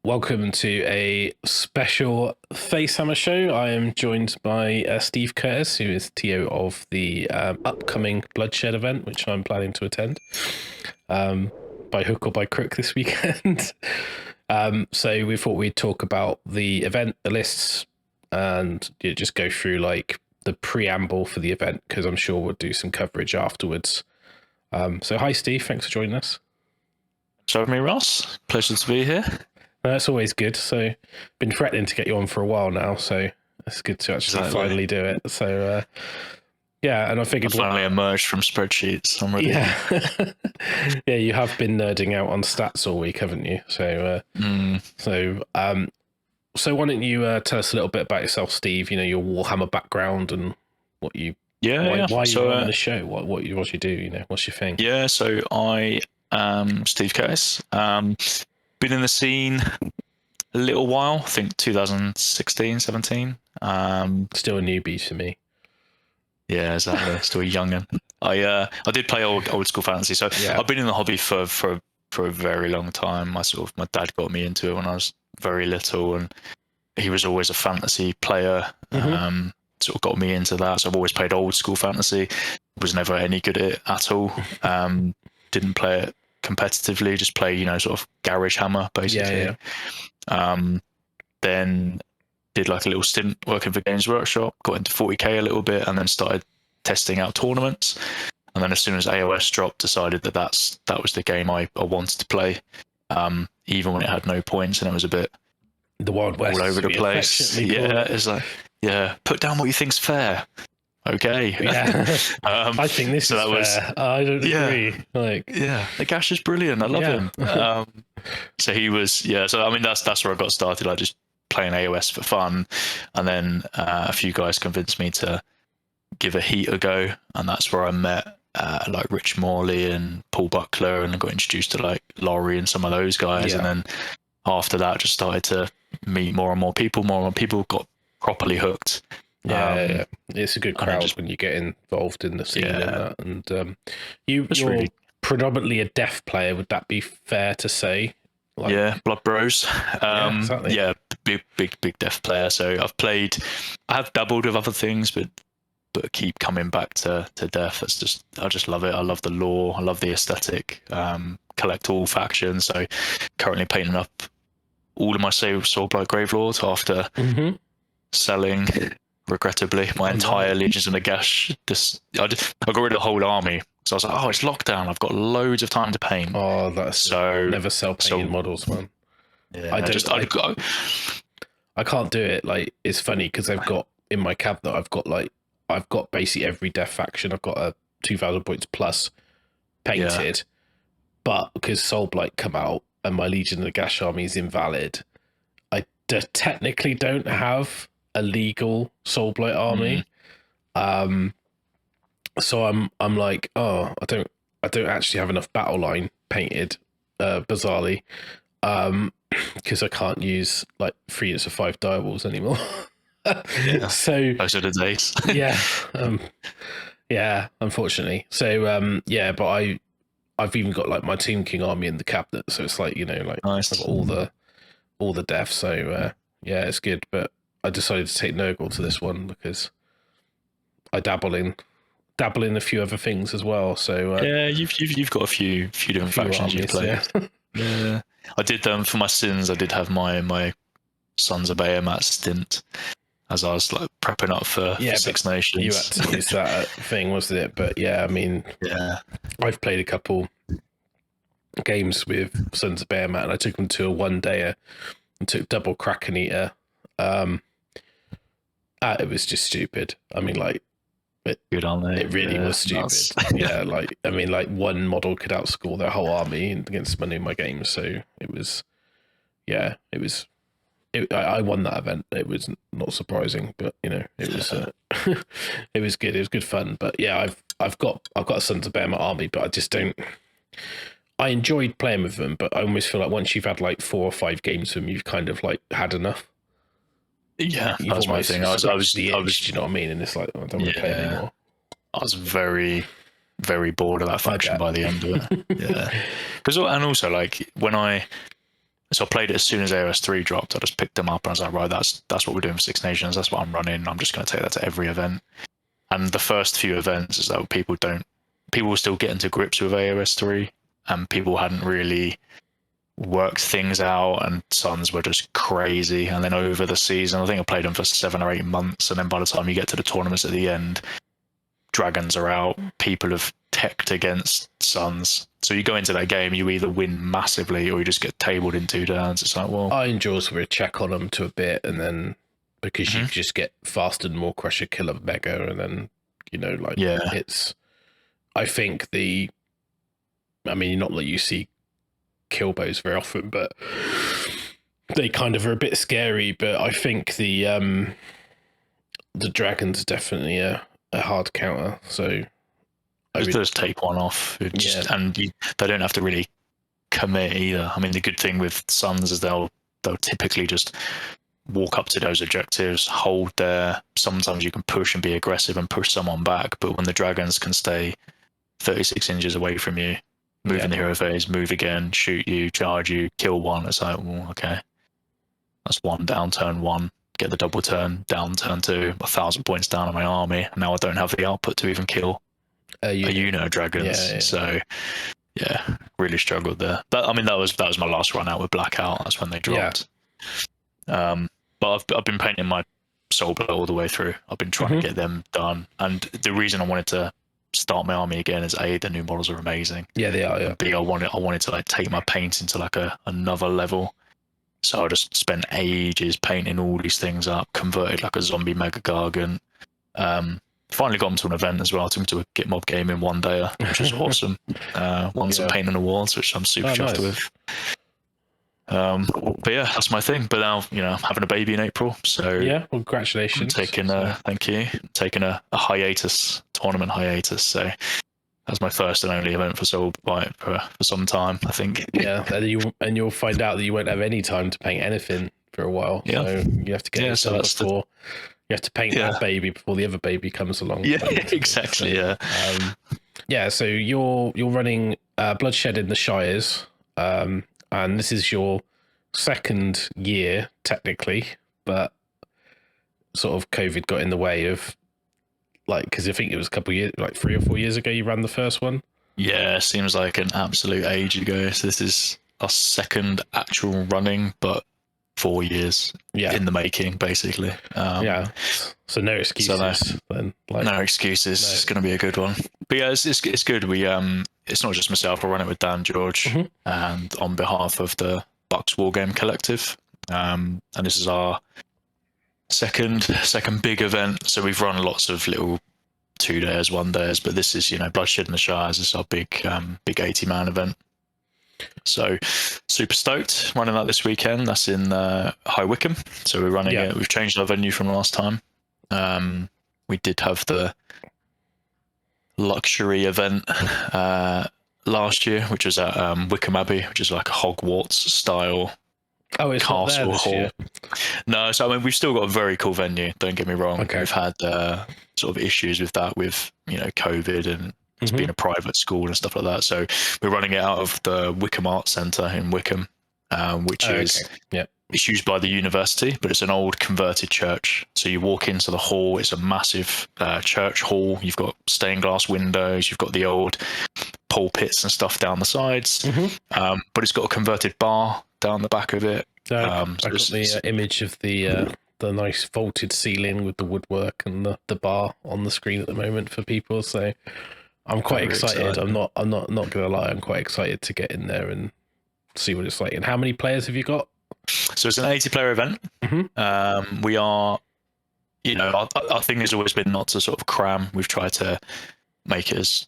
Welcome to a special FACEHAMMER show. I am joined by Steve Curtis, who is TO of the upcoming Bloodshed event, which I'm planning to attend by hook or by crook this weekend. So we thought we'd talk about the event, the lists, and just go through like the preamble for the event, because I'm sure we'll do some coverage afterwards. So hi, Steve. Thanks for joining us. Thanks for having me, Ross. Pleasure to be here. That's always good. So, been threatening to get you on for a while now, so it's good to actually finally do it. So, yeah, and I figured I finally emerged from spreadsheets. I'm ready. Yeah, yeah, you have been nerding out on stats all week, haven't you? So, so why don't you tell us a little bit about yourself, Steve? You know, your Warhammer background and what you, why you're on the show, what you do. You know, what's your thing? Yeah, so I am Steve Curtis. Been in the scene a little while, I think 2016, 17. Still a newbie for me. Yeah, exactly. Still a young'un. I did play old school fantasy, so yeah. I've been in the hobby for a very long time. My dad got me into it when I was very little, and he was always a fantasy player. Sort of got me into that. So I've always played old school fantasy. Was never any good at it at all. Didn't play it competitively, just play, you know, sort of garage hammer basically. Then did like a little stint working for Games Workshop, got into 40k a little bit, and then started testing out tournaments. And then as soon as AOS dropped, decided that was the game I wanted to play, even when it had no points and it was a bit the Wild West all over the place. Yeah, it's like, yeah, put down what you think's fair. Okay. Yeah. I think this is fair. I don't agree. The Gash is brilliant. I love him. So he was, so I mean, that's where I got started. I just playing AOS for fun. And then a few guys convinced me to give a heat a go. And that's where I met like Rich Morley and Paul Buckler, and I got introduced to like Laurie and some of those guys. And then after that, just started to meet more and more people, got properly hooked. Yeah, it's a good crowd when you get involved in the scene and that. And you're really predominantly a deaf player. Would that be fair to say? Like, yeah, Blood Bros. Exactly. Yeah, big deaf player. So I have dabbled with other things, but keep coming back to deaf. I just love it. I love the lore. I love the aesthetic. Collect all factions. So currently painting up all of my Soulblight Gravelords after selling, regrettably, my entire Legions of Nagash. I got rid of the whole army. So I was like, it's lockdown. I've got loads of time to paint. Oh, that's never sell painted models, man. Yeah, I can't do it. Like, it's funny because I've got in my cabinet, I've got basically every death faction. I've got a 2,000 points plus painted, but because Soulblight come out and my Legion of Nagash army is invalid, I technically don't have a legal Soulblight army. So I'm like, I don't actually have enough battle line painted, bizarrely, because I can't use like 3 units of 5 direwolves anymore. So those are the days. Unfortunately. So but I've even got like my Tomb King army in the cabinet, so it's like, you know, like nice. I've got all the death. So it's good. But I decided to take Nurgle to this one because I dabble in a few other things as well. So you've got a few different factions you play. Yeah, I did for my sins. I did have my Sons of Bahamut stint as I was like prepping up for Six Nations. You had to use that thing, wasn't it? But yeah, I mean, I've played a couple games with Sons of Bahamut, and I took them to a one-dayer and took double Kraken Eater. It was just stupid. I mean, like, good on there. It really was stupid. Like, I mean, like, one model could outscore their whole army against many of my games. So it was, I won that event. It was not surprising, but you know, it was it was good. It was good fun. But yeah, I've got a Sons of Bahamut army, but I just don't. I enjoyed playing with them, but I almost feel like once you've had like 4 or 5 games with them, you've kind of like had enough. Yeah, that's my thing. I was, you know what I mean? And it's like, I don't want to play anymore. I was very, very bored of that faction by the end of it. And also like when I So I played it as soon as AOS 3 dropped. I just picked them up and I was like, right, that's what we're doing for Six Nations. That's what I'm running. I'm just going to take that to every event. And the first few events is that people were still getting to grips with AOS 3, and people hadn't really worked things out, and Suns were just crazy. And then over the season, I think I played them for 7 or 8 months, and then by the time you get to the tournaments at the end, dragons are out. People have teched against Suns. So you go into that game, you either win massively or you just get tabled in 2 turns. It's like, well, I enjoy sort of a check on them to a bit, and then because you just get faster and more crusher killer mega, and then it's. I think not that you see kill bows very often, but they kind of are a bit scary. But I think the dragon's definitely a hard counter. So just take one off, and they don't have to really commit either. I mean, the good thing with Suns is they'll typically just walk up to those objectives, hold there. Sometimes you can push and be aggressive and push someone back, but when the dragons can stay 36 inches away from you, move in the hero phase, move again, shoot you, charge you, kill one, it's like, well, okay, that's 1 down, turn 1, get the double turn, down turn 2, 1,000 points down on my army. Now I don't have the output to even kill dragons. So really struggled there. But I mean, that was my last run out with Blackout. That's when they dropped. But I've been painting my Soul Blood all the way through. I've been trying to get them done, and the reason I wanted to start my army again is A, the new models are amazing. Yeah, they are. Yeah. B, I wanted to take my paint into another level. So I just spent ages painting all these things up, converted a zombie mega gargant. Finally got them to an event as well. Took them to a Git Mob game in 1 day, which was awesome. Won some painting awards, which I'm super chuffed with. But yeah, that's my thing. But now, I'm having a baby in April, so well, congratulations. I'm taking thank you. Taking a hiatus, tournament hiatus. So that's my first and only event for Soulbite for some time, I think. Yeah, and you'll find out that you won't have any time to paint anything for a while. Yeah. So you have to get yourself before. You have to paint that baby before the other baby comes along. Yeah, exactly. So, so you're running Bloodshed in the Shires. And this is your 2nd year, technically, but sort of COVID got in the way of, because I think it was a couple of years, 3 or 4 years ago, you ran the first one. Yeah, seems like an absolute age ago. So this is our 2nd actual running, but 4 years in the making, basically. So no excuses. Then, no excuses. No. It's going to be a good one. But yeah, it's good. We it's not just myself. I run it with Dan George, and on behalf of the Bucks Wargame Collective. And this is our second big event. So we've run lots of little 2 days, 1 days, but this is Bloodshed in the Shires. This is our big 80-man event. So super stoked running that this weekend. That's in High Wycombe. So we're running it. We've changed our venue from last time. We did have the luxury event last year, which was at Wycombe Abbey, which is like a Hogwarts style castle hall. No, so I mean we've still got a very cool venue. Don't get me wrong. Okay. We've had sort of issues with that, with COVID, and it's been a private school and stuff like that. So we're running it out of the Wycombe Arts Centre in Wycombe, which is it's used by the university, but it's an old converted church. So you walk into the hall, it's a massive church hall. You've got stained glass windows, you've got the old pulpits and stuff down the sides, but it's got a converted bar down the back of it. I got the image of the nice vaulted ceiling with the woodwork and the bar on the screen at the moment for people. So I'm quite excited. I'm not gonna lie. I'm quite excited to get in there and see what it's like. And how many players have you got? So it's an 80-player event. We are, our thing has always been not to sort of cram. We've tried to make it as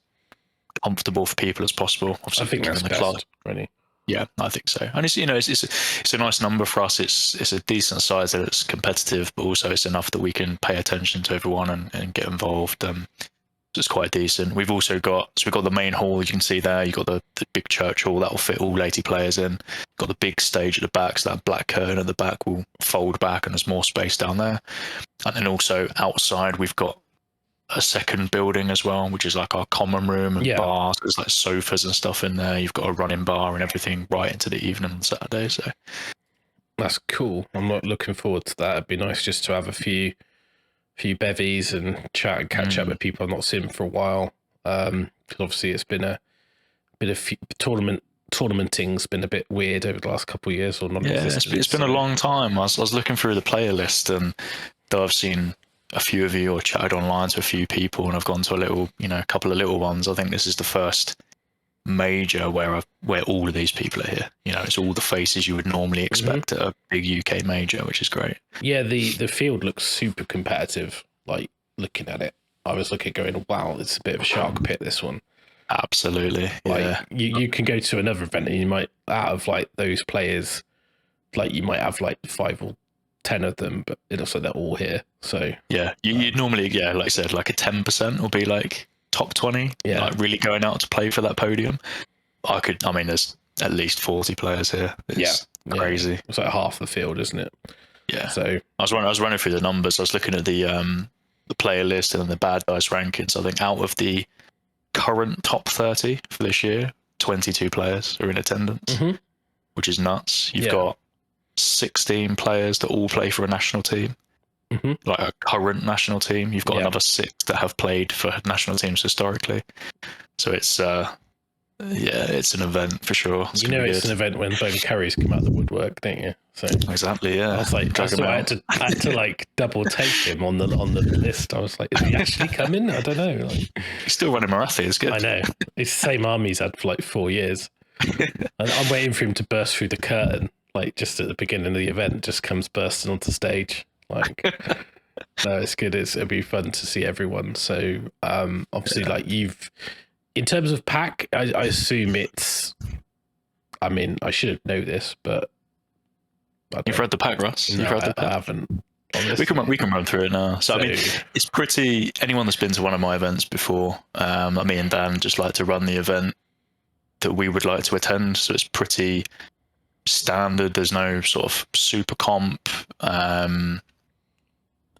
comfortable for people as possible. Obviously, I think that's best, really. Yeah, I think so. And it's it's a nice number for us. It's a decent size that it's competitive, but also it's enough that we can pay attention to everyone and get involved. So it's quite decent. We've also got the main hall you can see there. You've got the big church hall that will fit all 80 players in. Got the big stage at the back, so that black curtain at the back will fold back and there's more space down there. And then also outside we've got a second building as well, which is like our common room and bar. So there's like sofas and stuff in there. You've got a running bar and everything right into the evening on Saturday. So that's cool. I'm not looking forward to that. It'd be nice just to have a few bevies and chat and catch up with people I've not seen for a while. Because obviously it's been a bit of tournamenting's been a bit weird over the last couple of years, or not. Yeah, it's been a long time. I was looking through the player list, and though I've seen a few of you or chatted online to a few people, and I've gone to a couple of little ones, I think this is the first major where all of these people are here. It's all the faces you would normally expect at a big UK major, which is great. Yeah, the field looks super competitive. Like, looking at it, I was looking going, wow, it's a bit of a shark pit, this one. Absolutely. Like, you can go to another event and you might, out of like those players, like you might have like 5 or 10 of them, but it looks like they're all here. So yeah, you'd normally, like I said, like a 10% will be like top 20, like really going out to play for that podium. There's at least 40 players here. It's crazy. It's like half the field, isn't it? Yeah. So I was running through the numbers. I was looking at the player list and then the bad dice rankings. I think out of the current top 30 for this year, 22 players are in attendance, which is nuts. You've got 16 players that all play for a national team, like a current national team. You've got another 6 that have played for national teams historically. So it's it's an event for sure. It's an event when Ben Curry's come out of the woodwork, don't you? So exactly, yeah. I was like, I had to like double take him on the list. I was like, is he actually coming? I don't know. Like, he's still running Marathi. It's good. I know. It's the same army he's had for like 4 years. And I'm waiting for him to burst through the curtain, like just at the beginning of the event, just comes bursting onto stage. Like, no, it's good. It'll be fun to see everyone. So, obviously, like in terms of pack, I assume it's. I mean, I should know this, but you've read the pack, Russ. No, You've read the pack. I haven't. We can run through it now. So I mean, it's pretty. Anyone that's been to one of my events before, me and Dan just like to run the event that we would like to attend. So it's pretty standard. There's no sort of super comp.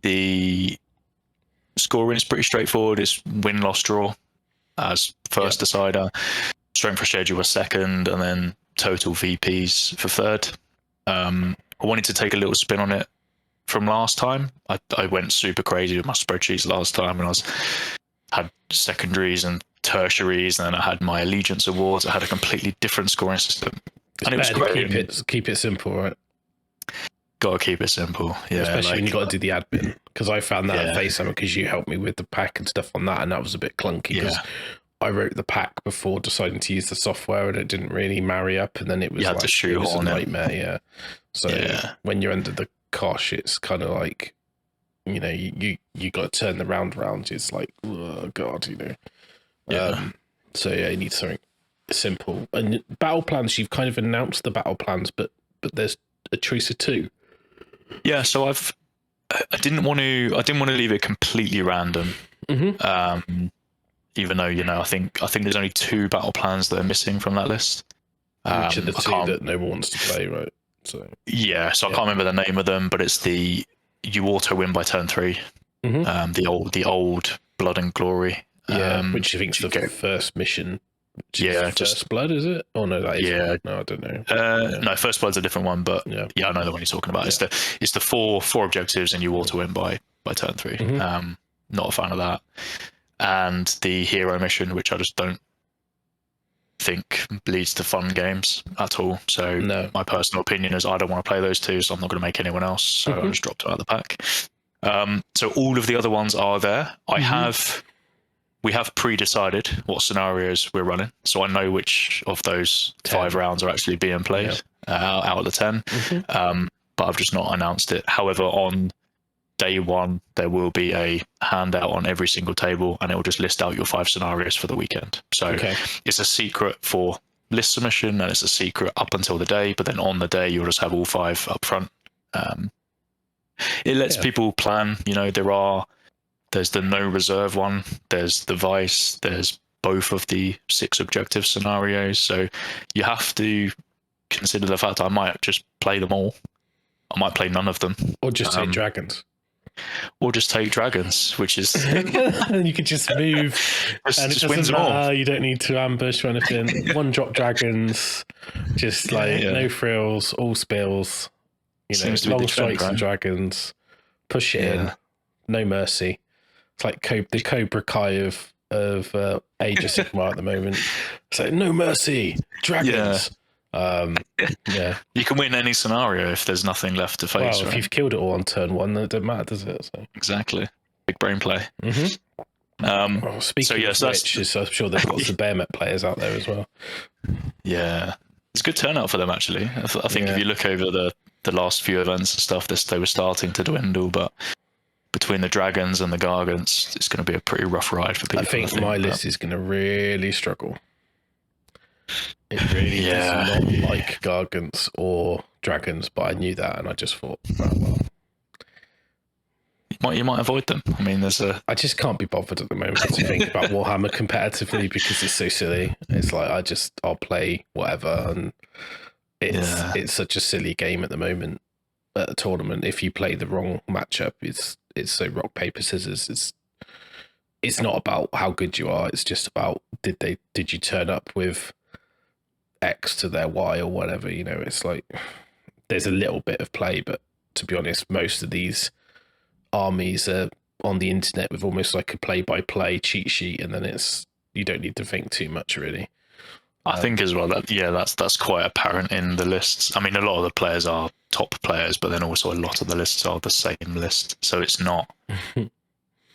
The scoring is pretty straightforward. It's win, loss, draw as first decider. Strength for schedule was second, and then total VPs for third. I wanted to take a little spin on it from last time. I went super crazy with my spreadsheets last time, and had secondaries and tertiaries, and then I had my allegiance awards. I had a completely different scoring system. And it was great. Keep it simple, right? Got to keep it simple, yeah. Especially when you got to do the admin, because I found that at FaceHammer, because you helped me with the pack and stuff on that, and that was a bit clunky because I wrote the pack before deciding to use the software, and it didn't really marry up, and then it was it was a nightmare. Yeah. So when you're under the cosh, it's kind of like, you got to turn the round around. It's like, oh god, So you need something simple. And battle plans, you've kind of announced the battle plans, but there's a choice of 2. Yeah, so I didn't want to leave it completely random. Even though I think there's only 2 battle plans that are missing from that list. Which are the 2 that no one wants to play, right? So I can't remember the name of them, but it's you auto win by turn 3. The old Blood and Glory. Which I think is the first mission. First Blood, is it? Oh no, that is no, I don't know. No, First Blood's a different one, but I know the one you're talking about. It's the four objectives, and you auto win by turn 3. Not a fan of that. And the hero mission, which I just don't think leads to fun games at all. So my personal opinion is I don't want to play those 2, so I'm not going to make anyone else. So I just dropped them out of the pack. So all of the other ones are there. We have pre-decided what scenarios we're running, so I know which of those 5 rounds are actually being played out of the 10. But I've just not announced it. However, on day 1, there will be a handout on every single table, and it will just list out your 5 scenarios for the weekend. So it's a secret for list submission, and it's a secret up until the day. But then on the day, you'll just have all 5 up front. It lets people plan. There's the no reserve one, there's the vice, there's both of the 6 objective scenarios. So you have to consider the fact I might just play them all. I might play none of them. Or just say dragons. Or just take dragons, which is And you could just move, and it just wins doesn't them all. matter. You don't need to ambush or anything. One drop dragons, just like no frills, all spills. You know, Seems to be long the trend, strikes and right? dragons. Push it in, no mercy. It's like the Cobra Kai of Age of Sigmar at the moment. It's like no mercy, dragons. Yeah. You can win any scenario if there's nothing left to face. Well, if right? you've killed it all on turn one, then it doesn't matter, does it? So. Exactly. Big brain play. Well, speaking of which, I'm sure there's lots of Bearmet players out there as well. Yeah, it's a good turnout for them actually. I think if you look over the last few events and stuff, they were starting to dwindle, but between the dragons and the gargants, it's going to be a pretty rough ride for people. I think my list is going to really struggle. It really does not like gargants or dragons, but I knew that, and I just thought, oh, well. You might avoid them. I mean, I just can't be bothered at the moment to think about Warhammer competitively because it's so silly. It's like I'll play whatever, and it's such a silly game at the moment at a tournament. If you play the wrong matchup, it's so rock paper scissors. It's not about how good you are. It's just about did you turn up with X to their Y or whatever. You know, it's like there's a little bit of play, but to be honest, most of these armies are on the internet with almost like a play-by-play cheat sheet, and then you don't need to think too much really. I think as well that's quite apparent in the lists. I mean, a lot of the players are top players, but then also a lot of the lists are the same list, so it's not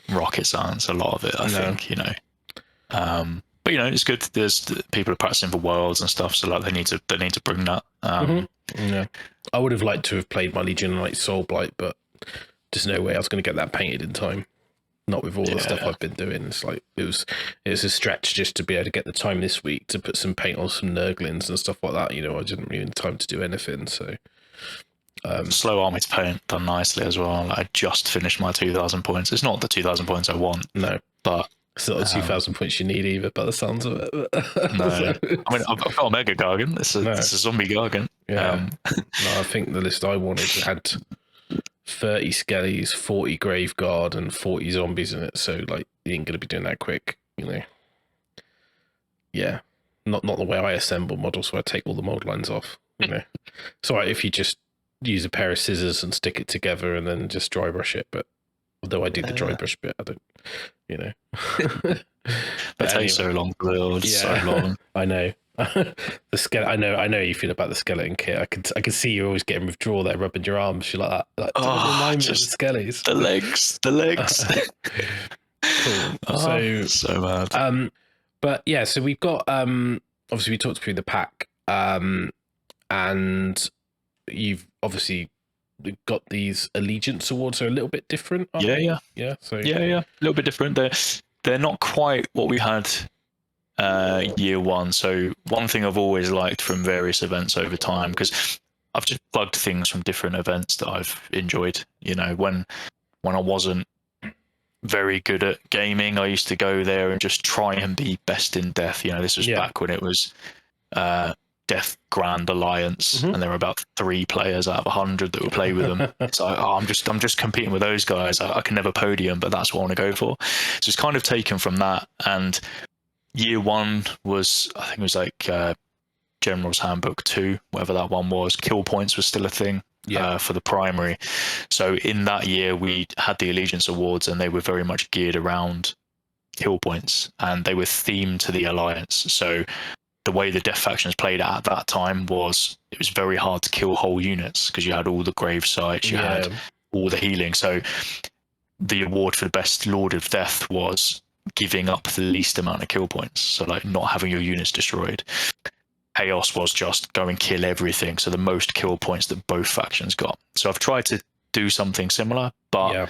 rocket science. A lot of it, I think, you know. But you know, it's good. There's people are practicing for worlds and stuff, so like they need to bring that. Yeah, I would have liked to have played my Legion Knight Soulblight, but there's no way I was going to get that painted in time. Not with all the stuff I've been doing. It's like it was a stretch just to be able to get the time this week to put some paint on some Nurglings and stuff like that. You know, I didn't really have time to do anything. So slow army to paint done nicely as well. I just finished my 2,000 points. It's not the 2,000 points I want. No, but it's not the 2,000 points you need either, by the sounds of it. No, I mean I've got a mega gargant. It's a zombie gargant. Yeah, no, I think the list I wanted had 30 skellies, 40 grave guard, and 40 zombies in it. So like, you ain't gonna be doing that quick, you know. Yeah, not the way I assemble models, so I take all the mold lines off. You know, it's alright if you just use a pair of scissors and stick it together and then just dry brush it. But although I do the dry brush bit, I don't, you know. But it takes so long to build. So long. I know. The skeleton. I know you feel about the skeleton kit. I can see you always getting withdraw there, rubbing your arms. You're like that. Like, just the skellies. The legs. Cool. So mad. But yeah, so we've got obviously we talked through the pack, and you've obviously got these allegiance awards are a little bit different. Yeah. So a little bit different. They're not quite what we had year one. So one thing I've always liked from various events over time, because I've just plugged things from different events that I've enjoyed. You know, when I wasn't very good at gaming, I used to go there and just try and be best in death. You know, this was back when it was Death Grand Alliance, and there were about 3 players out of 100 that would play with them. So I'm just competing with those guys. I can never podium, but that's what I want to go for. So it's kind of taken from that. And year one was, I think it was like General's Handbook 2, whatever that one was. Kill points was still a thing for the primary. So in that year, we had the Allegiance Awards, and they were very much geared around kill points, and they were themed to the Alliance. So the way the Death factions played at that time was it was very hard to kill whole units because you had all the grave sites, you had all the healing. So the award for the best Lord of Death was giving up the least amount of kill points. So like not having your units destroyed. Chaos was just go and kill everything. So the most kill points that both factions got. So I've tried to do something similar, but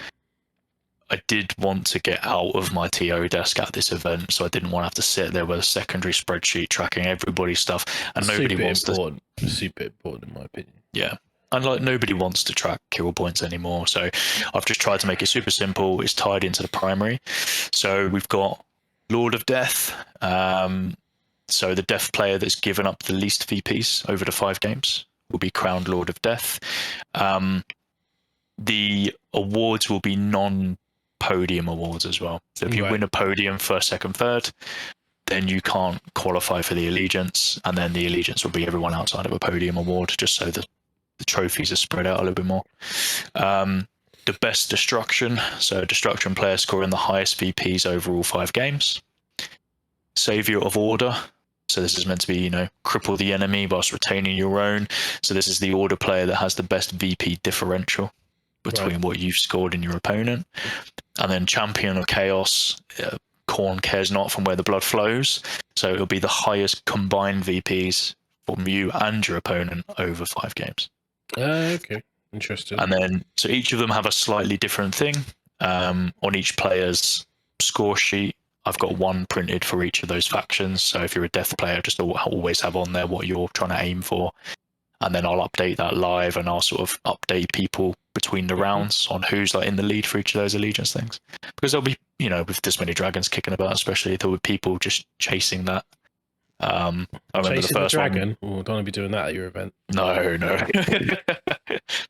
I did want to get out of my TO desk at this event, so I didn't want to have to sit there with a secondary spreadsheet tracking everybody's stuff, and nobody wants to. Super important, in my opinion. Yeah, and like nobody wants to track kill points anymore. So I've just tried to make it super simple. It's tied into the primary, so we've got Lord of Death. So the Death player that's given up the least VPs over the 5 games will be crowned Lord of Death. the awards will be non-podium awards as well. So if you win a podium first, second, third, then you can't qualify for the allegiance, and then the allegiance will be everyone outside of a podium award, just so the trophies are spread out a little bit more. The best destruction, so destruction player scoring the highest VPs over all 5 games. Savior of order, so this is meant to be, you know, cripple the enemy whilst retaining your own. So this is the order player that has the best VP differential between what you've scored and your opponent. And then champion of chaos, Khorne cares not from where the blood flows. So it'll be the highest combined VPs from you and your opponent over 5 games. Okay. Interesting. And then, so each of them have a slightly different thing. On each player's score sheet, I've got one printed for each of those factions. So if you're a death player, just always have on there what you're trying to aim for. And then I'll update that live, and I'll sort of update people between the rounds on who's like in the lead for each of those allegiance things. Because there'll be, you know, with this many dragons kicking about, especially, there were people just chasing that. I remember Chasing the first dragon? one. Oh, don't want to be doing that at your event. No.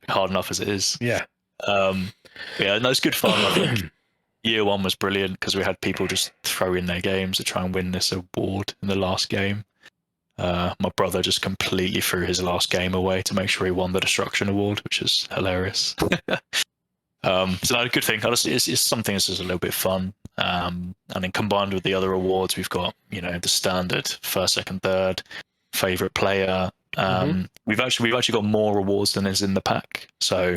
Hard enough as it is. Yeah. Yeah, no, it's good fun. I think year 1 was brilliant because we had people just throw in their games to try and win this award in the last game. My brother just completely threw his last game away to make sure he won the destruction award, which is hilarious. So no, a good thing. It's something that's just a little bit fun. And then combined with the other awards, we've got, you know, the standard first, second, third, favorite player. We've actually got more awards than is in the pack. So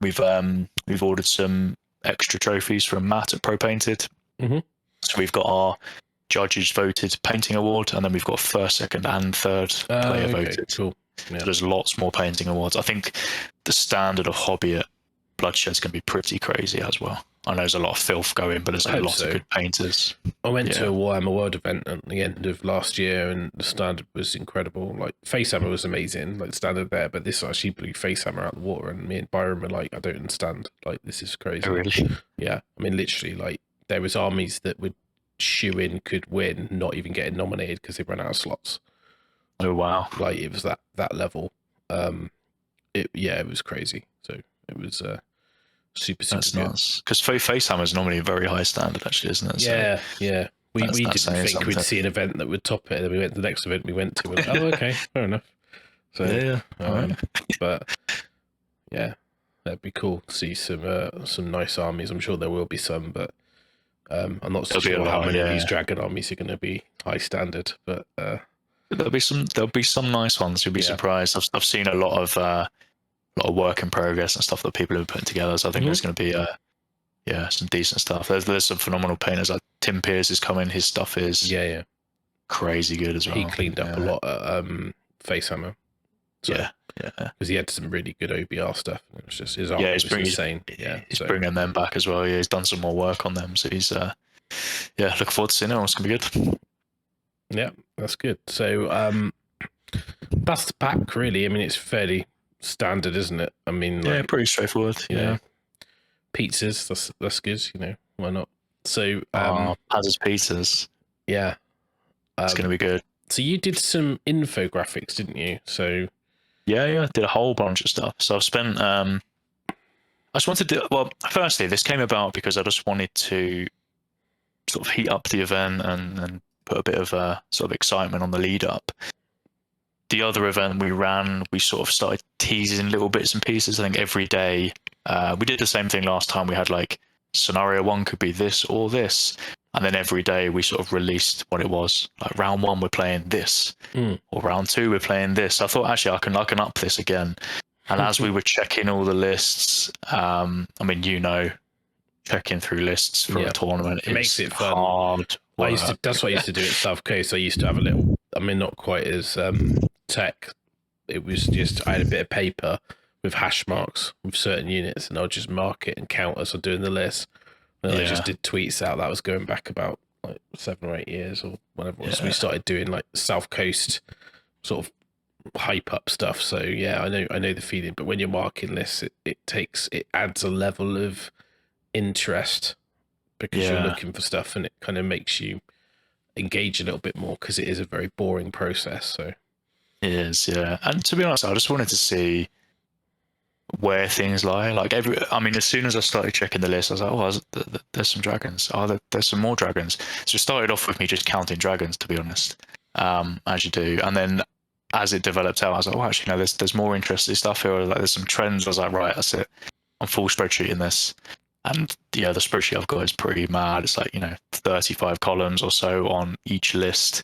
we've ordered some extra trophies from Matt at Pro Painted. So we've got our judges voted painting award, and then we've got first, second, and third player voted. Cool. Yeah. So there's lots more painting awards. I think the standard of hobby at Bloodshed's going to be pretty crazy as well. I know there's a lot of filth going, but there's lots of good painters. I went to a Warhammer World event at the end of last year, and the standard was incredible. Like, FACEHAMMER was amazing, like standard there, but this actually blew FACEHAMMER out the water, and me and Byron were like, I don't understand. Like, this is crazy. Oh, really? Yeah. I mean, literally, like, there was armies that would shoe in, could win, not even getting nominated because they ran out of slots. Oh, wow. Like, it was that level. It was crazy. So it was super That's good. nuts. Because FACEHAMMER is normally a very high standard, actually, isn't it? Yeah, So yeah. We didn't think something. we'd see an event that would top it. And then we went to the next event we went to. We're like, oh, okay, fair enough. So yeah. But yeah, that'd be cool to see some nice armies. I'm sure there will be some, but I'm not so sure how many of these dragon armies are going to be high standard. But there'll be some nice ones. You'll be surprised. I've seen a lot of work in progress and stuff that people have been putting together. So I think there's going to be some decent stuff. There's some phenomenal painters. Like Tim Pierce is coming. His stuff is crazy good as well. He cleaned up a lot at FACEHAMMER. So, because he had some really good OBR stuff. It was just his art was insane. He's bringing them back as well. Yeah, he's done some more work on them. So he's looking forward to seeing it. It's gonna be good. Yeah, that's good. So that's the pack, really. I mean, it's fairly standard, isn't it? I mean, like, pretty straightforward. Yeah. Pizzas, that's good. You know, why not? So Paz's pizzas. Yeah, it's gonna be good. So you did some infographics, didn't you? So I did a whole bunch of stuff. So I've spent I just wanted to, well, firstly, this came about because I just wanted to sort of heat up the event and put a bit of sort of excitement on the lead up. The other event we ran, we sort of started teasing little bits and pieces. I think every day, we did the same thing last time. We had like scenario 1 could be this or this. And then every day we sort of released what it was. Like round 1, we're playing this, or round 2, we're playing this. I thought, actually, I can up this again. And as we were checking all the lists, I mean, checking through lists for a tournament, it makes it fun. Hard work. That's what I used to do at South Coast. I used to have a little, I mean, not quite as tech. It was just, I had a bit of paper with hash marks with certain units, and I'll just mark it and count as I'm doing the list. And I just did tweets out. That was going back about like 7 or 8 years or whatever it was. We started doing like South Coast sort of hype up stuff. So yeah, I know the feeling. But when you're marking lists, it adds a level of interest because you're looking for stuff, and it kind of makes you engage a little bit more because it is a very boring process. So it is, yeah. And to be honest, I just wanted to see where things lie. Like I mean, as soon as I started checking the list, I was like, oh, there's some dragons. Oh, there's some more dragons. So it started off with me just counting dragons, to be honest, as you do. And then as it developed out, I was like, oh, actually, no, there's more interesting stuff here. Like, there's some trends. I was like, right, that's it. I'm full spreadsheeting this. And yeah, the spreadsheet I've got is pretty mad. It's like, 35 columns or so on each list.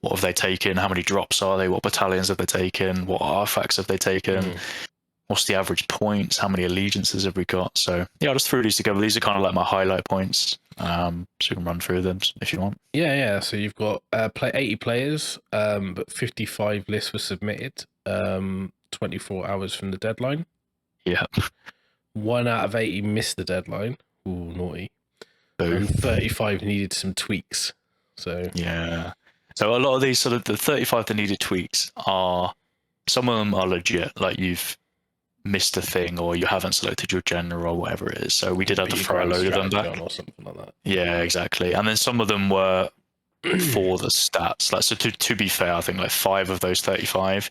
What have they taken? How many drops are they? What battalions have they taken? What artifacts have they taken? What's the average points? How many allegiances have we got? So yeah, I just threw these together. These are kind of like my highlight points. So you can run through them if you want. Yeah. So you've got 80 players, but 55 lists were submitted. 24 hours from the deadline. Yeah. 1 out of 80 missed the deadline. Ooh, naughty. Boom. And 35 needed some tweaks. So yeah. So a lot of these sort of the 35 that needed tweaks are, some of them are legit, like you've missed a thing or you haven't selected your general or whatever it is. So we did have to throw a load of them back. Or something like that. Yeah, exactly. And then some of them were for the stats. Like, so to be fair, I think like 5 of those 35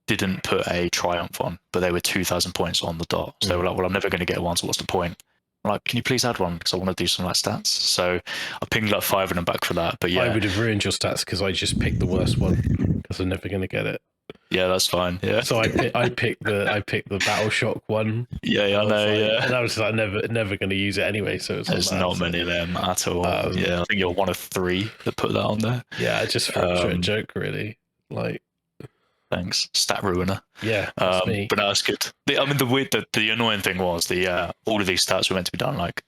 didn't put a triumph on, but they were 2,000 points on the dot. So they were like, well, I'm never going to get one, so what's the point? I'm like, can you please add one? Because I want to do some like stats. So I pinged like 5 of them back for that. But yeah, I would have ruined your stats because I just picked the worst one because I'm never going to get it. Yeah, that's fine. Yeah. So I picked the Battle Shock one. Yeah, I know. Yeah. And I was like, never going to use it anyway. So there's not many of them at all. Yeah, I think you're one of 3 that put that on there. Yeah, just for a joke, really. Like, thanks, stat ruiner. Yeah, that's me. But no, that's good. The annoying thing was all of these stats were meant to be done like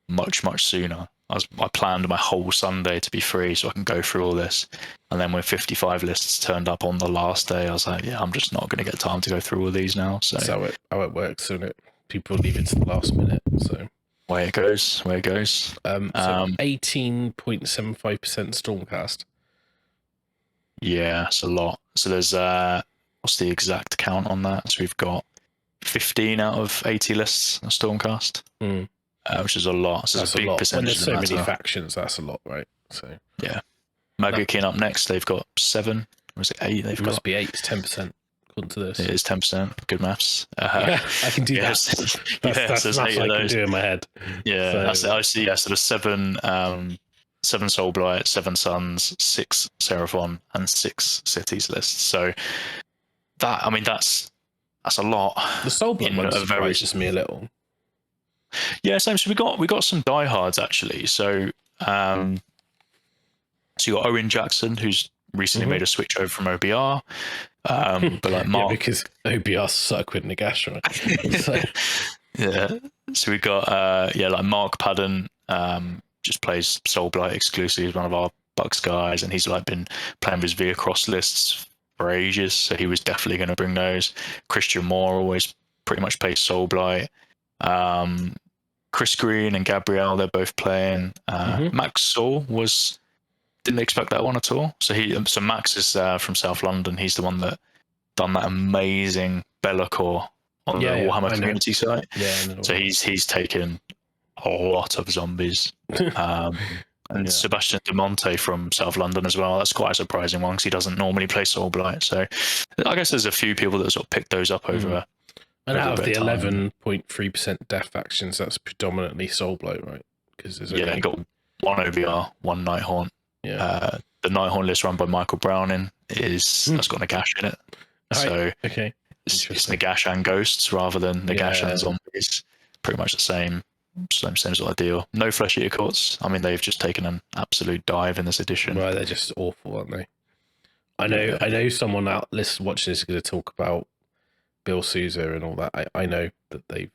much sooner. I planned my whole Sunday to be free so I can go through all this, and then when 55 lists turned up on the last day, I was like, yeah, I'm just not going to get time to go through all these now. So that's how it works, isn't it? People leave it to the last minute. So way it goes. So 18.75% Stormcast. Yeah, it's a lot. So there's what's the exact count on that? So we've got 15 out of 80 lists of Stormcast, which is a lot. So that's a big percentage. When there's so many factions, that's a lot, right? So yeah, Magakin up next. They've got 7. Or is it 8? They've must be 8. It's 10%. According to this, it is 10%. Good maths. Yeah, I can do that. That's maths I can do in my head. Yeah, so I see. Yeah, so there's 7 Soul Blight, 7 Suns, 6 Seraphon, and 6 Cities lists. So that's a lot. The Soul Blight one surprises me a little. Yeah, same. So we got some diehards actually. So so you got Owen Jackson, who's recently made a switch over from OBR. But like Mark, because OBR suck with Nagash, right? So. Yeah. So we got like Mark Padden. Just plays Soul Blight exclusively. He's one of our Bucks guys, and he's like been playing with his Via Cross lists for ages, so he was definitely going to bring those. Christian Moore always pretty much plays Soul Blight. Chris Green and Gabrielle, they're both playing. Max Saul didn't expect that one at all. So Max is from South London. He's the one that done that amazing Bellacore on the Warhammer community site. Yeah, so he's taken a lot of zombies. And Sebastian De Monte from South London as well. That's quite a surprising one because he doesn't normally play Soul Blight. So I guess there's a few people that sort of picked those up over. And out of the 11.3% death factions, that's predominantly Soul Blight, right? Because there's got 1 OBR, 1 Nighthaunt. Yeah. The Nighthaunt list run by Michael Browning that's got Nagash in it. So okay. It's Nagash and ghosts rather than Nagash and zombies. Pretty much the same sort of deal. No flesh eater courts. I mean, they've just taken an absolute dive in this edition. Right, they're just awful, aren't they? I know someone out watching this is going to talk about Bill Sousa and all that. I know that they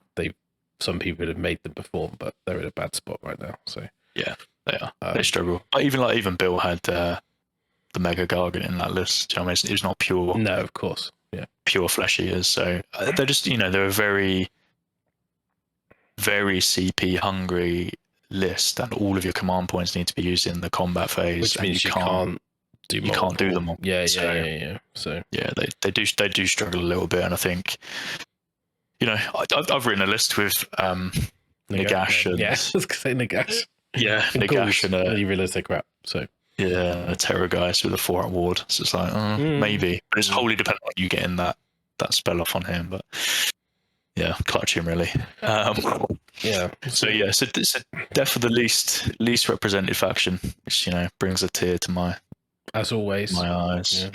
some people have made them before, but they're in a bad spot right now. So yeah, they are. They struggle. Even Bill had the Mega Gargant in that list. Do you know what I mean? It's not pure. No, of course. Yeah, pure flesh eaters. So they're just they're a very, very CP hungry list, and all of your command points need to be used in the combat phase, which means you can't do them all. Yeah. So they do struggle a little bit, and I think I've written a list with Nagash and I was gonna say Nagash. Yeah, Nagash and you realise they're crap. So yeah, a Terror Geist with a 4 ward. So it's like maybe, but it's wholly dependent on you getting that spell off on him. But yeah, clutch him really. Yeah. So Death of the least represented faction, which brings a tear to my as eyes. Yeah.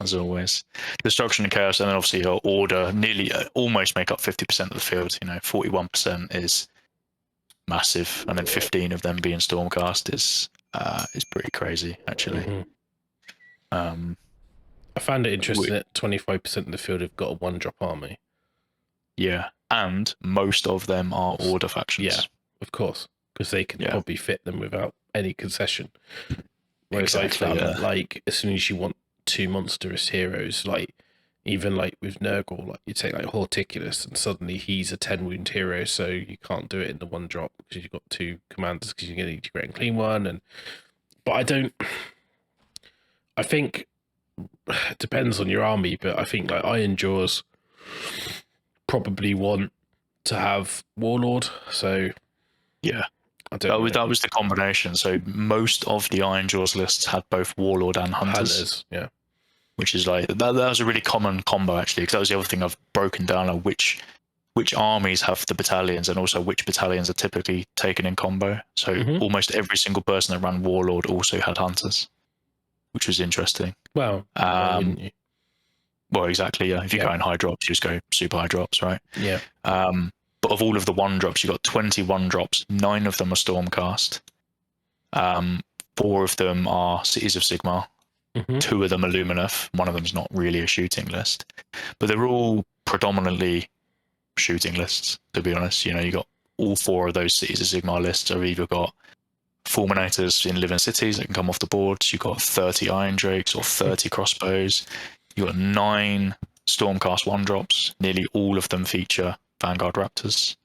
As always, destruction and chaos, and then obviously your order nearly almost make up 50% of the field. 41% is massive, and then 15 of them being stormcast is pretty crazy actually. I found it interesting that 25% of the field have got a 1-drop army. Yeah, and most of them are order factions. Yeah, of course, because they can probably fit them without any concession. Whereas I found that, like, as soon as you want 2 monstrous heroes, like even like with Nurgle, like you take like Horticulus, and suddenly he's a 10 wound hero, so you can't do it in the 1-drop because you've got 2 commanders because you're going to need to great and clean one. But I think it depends on your army, but I think like Iron Jaws probably want to have Warlord, so yeah. I don't know. That was the combination. So most of the Iron Jaws lists had both Warlord and Hunters. Yeah. Which is like that was a really common combo actually, because that was the other thing I've broken down, like which armies have the battalions and also which battalions are typically taken in combo. So almost every single person that ran Warlord also had Hunters, which was interesting. Well, why wouldn't you? Well, exactly. Yeah, if you go in high drops, you just go super high drops, right? Yeah. But of all of the 1-drops, you got 21 drops. 9 of them are Stormcast. 4 of them are Cities of Sigmar. 2 of them are Lumineth. 1 of them's not really a shooting list, but they're all predominantly shooting lists. To be honest, you got all 4 of those Cities of Sigmar lists have either got Fulminators in living cities that can come off the board. You got 30 Iron Drakes or 30 crossbows. You got 9 Stormcast 1-drops. Nearly all of them feature Vanguard Raptors.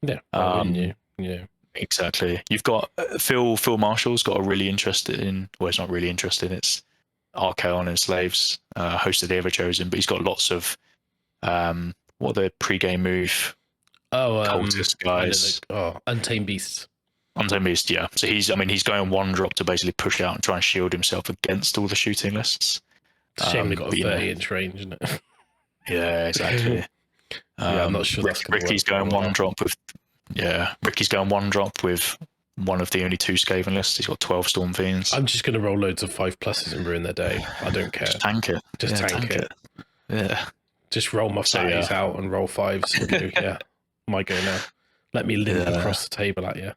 Yeah, why wouldn't you? Yeah, exactly. You've got Phil Marshall's got a really interesting. Well, it's not really interesting. It's Archaon and Slaves, hosted the Ever-Chosen, but he's got lots of what the pre-game move. Cultist guys. Untamed Beasts. Untamed Beast, yeah. So he's going 1-drop to basically push out and try and shield himself against all the shooting lists. Shame they got a 30-inch range, isn't it? Yeah, exactly. Yeah, I'm not sure that's going to work. Ricky's going 1-drop with. Yeah, Ricky's going 1-drop with one of the only 2 Skaven lists. He's got 12 Storm Fiends. I'm just going to roll loads of 5+s and ruin their day. I don't care. Just tank it. Just tank it. Yeah. Just roll my fatties out and roll 5s. And go, my go now. Let me limp across the table at you.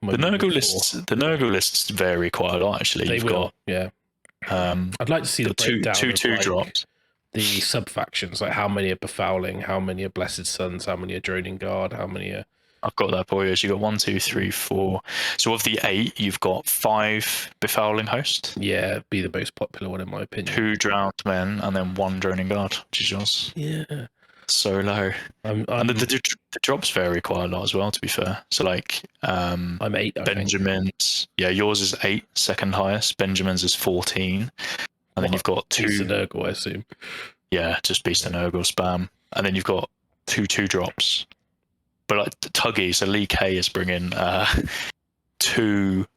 The Nurgle lists vary quite a lot actually. You've got I'd like to see the breakdown two drops. The sub factions, like how many are Befouling, how many are Blessed Sons, how many are Droning Guard, how many are. I've got that for you. So you got 1, 2, 3, 4. So of the 8, you've got 5 Befouling Host. Yeah, be the most popular one in my opinion. 2 Drowned Men, and then 1 Droning Guard, which is yours. Yeah. So low. And the drops vary quite a lot as well, to be fair. So like I'm 8, Benjamin's, yours is 8, second highest. Benjamin's is 14. And then you've got 2 Beast of Nurgle, I assume. Yeah, just Beast of Nurgle spam. And then you've got 2 2-drops. But like Tuggy, so Lee K is bringing 2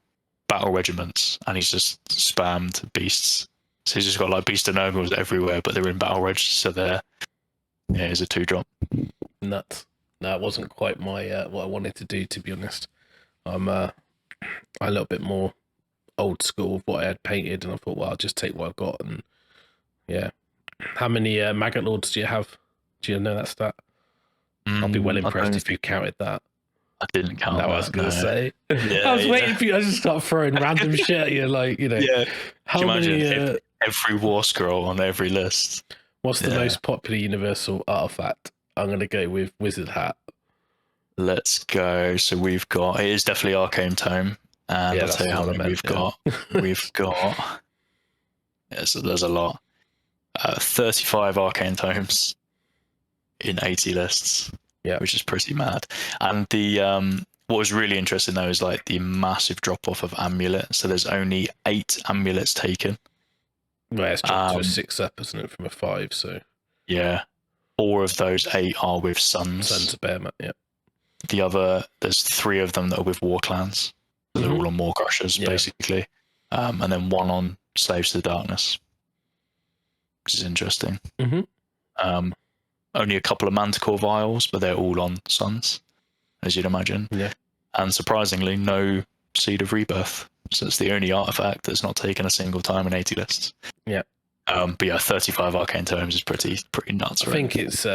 battle regiments, and he's just spammed beasts. So he's just got like Beast of Nurgles everywhere, but they're in battle reg, so they're it's a 2-drop. Nuts. No, it wasn't quite my what I wanted to do, to be honest. I'm a little bit more old school of what I had painted, and I thought, well, I'll just take what I've got. And yeah, how many Maggot Lords do you have? Do you know that stat? I'll be well impressed if you counted that. I didn't count that. I was going to say. I was waiting for you to just start throwing random shit at you, like, Yeah. How many? Every war scroll on every list. What's the most popular universal artifact? I'm going to go with Wizard Hat. Let's go. So we've got, it is definitely Arcane Tome. And I'll tell you how many we've got. We've got, so there's a lot. 35 Arcane Tomes in 80 lists, which is pretty mad. And the what was really interesting though is like the massive drop off of amulets. So there's only 8 amulets taken. Well, it's dropped to a 6 up, isn't it, from a 5? So yeah, 4 of those 8 are with Sons. Sons of Behemoth, yeah. The other, there's 3 of them that are with War Clans. So they're all on War Crushers, basically. And then 1 on Slaves to the Darkness, which is interesting. only a couple of Manticore vials, but they're all on Suns, as you'd imagine. Yeah. And surprisingly, no Seed of Rebirth. So it's the only artifact that's not taken a single time in 80 lists. Yeah. But yeah, 35 Arcane Tomes is pretty nuts. I think it's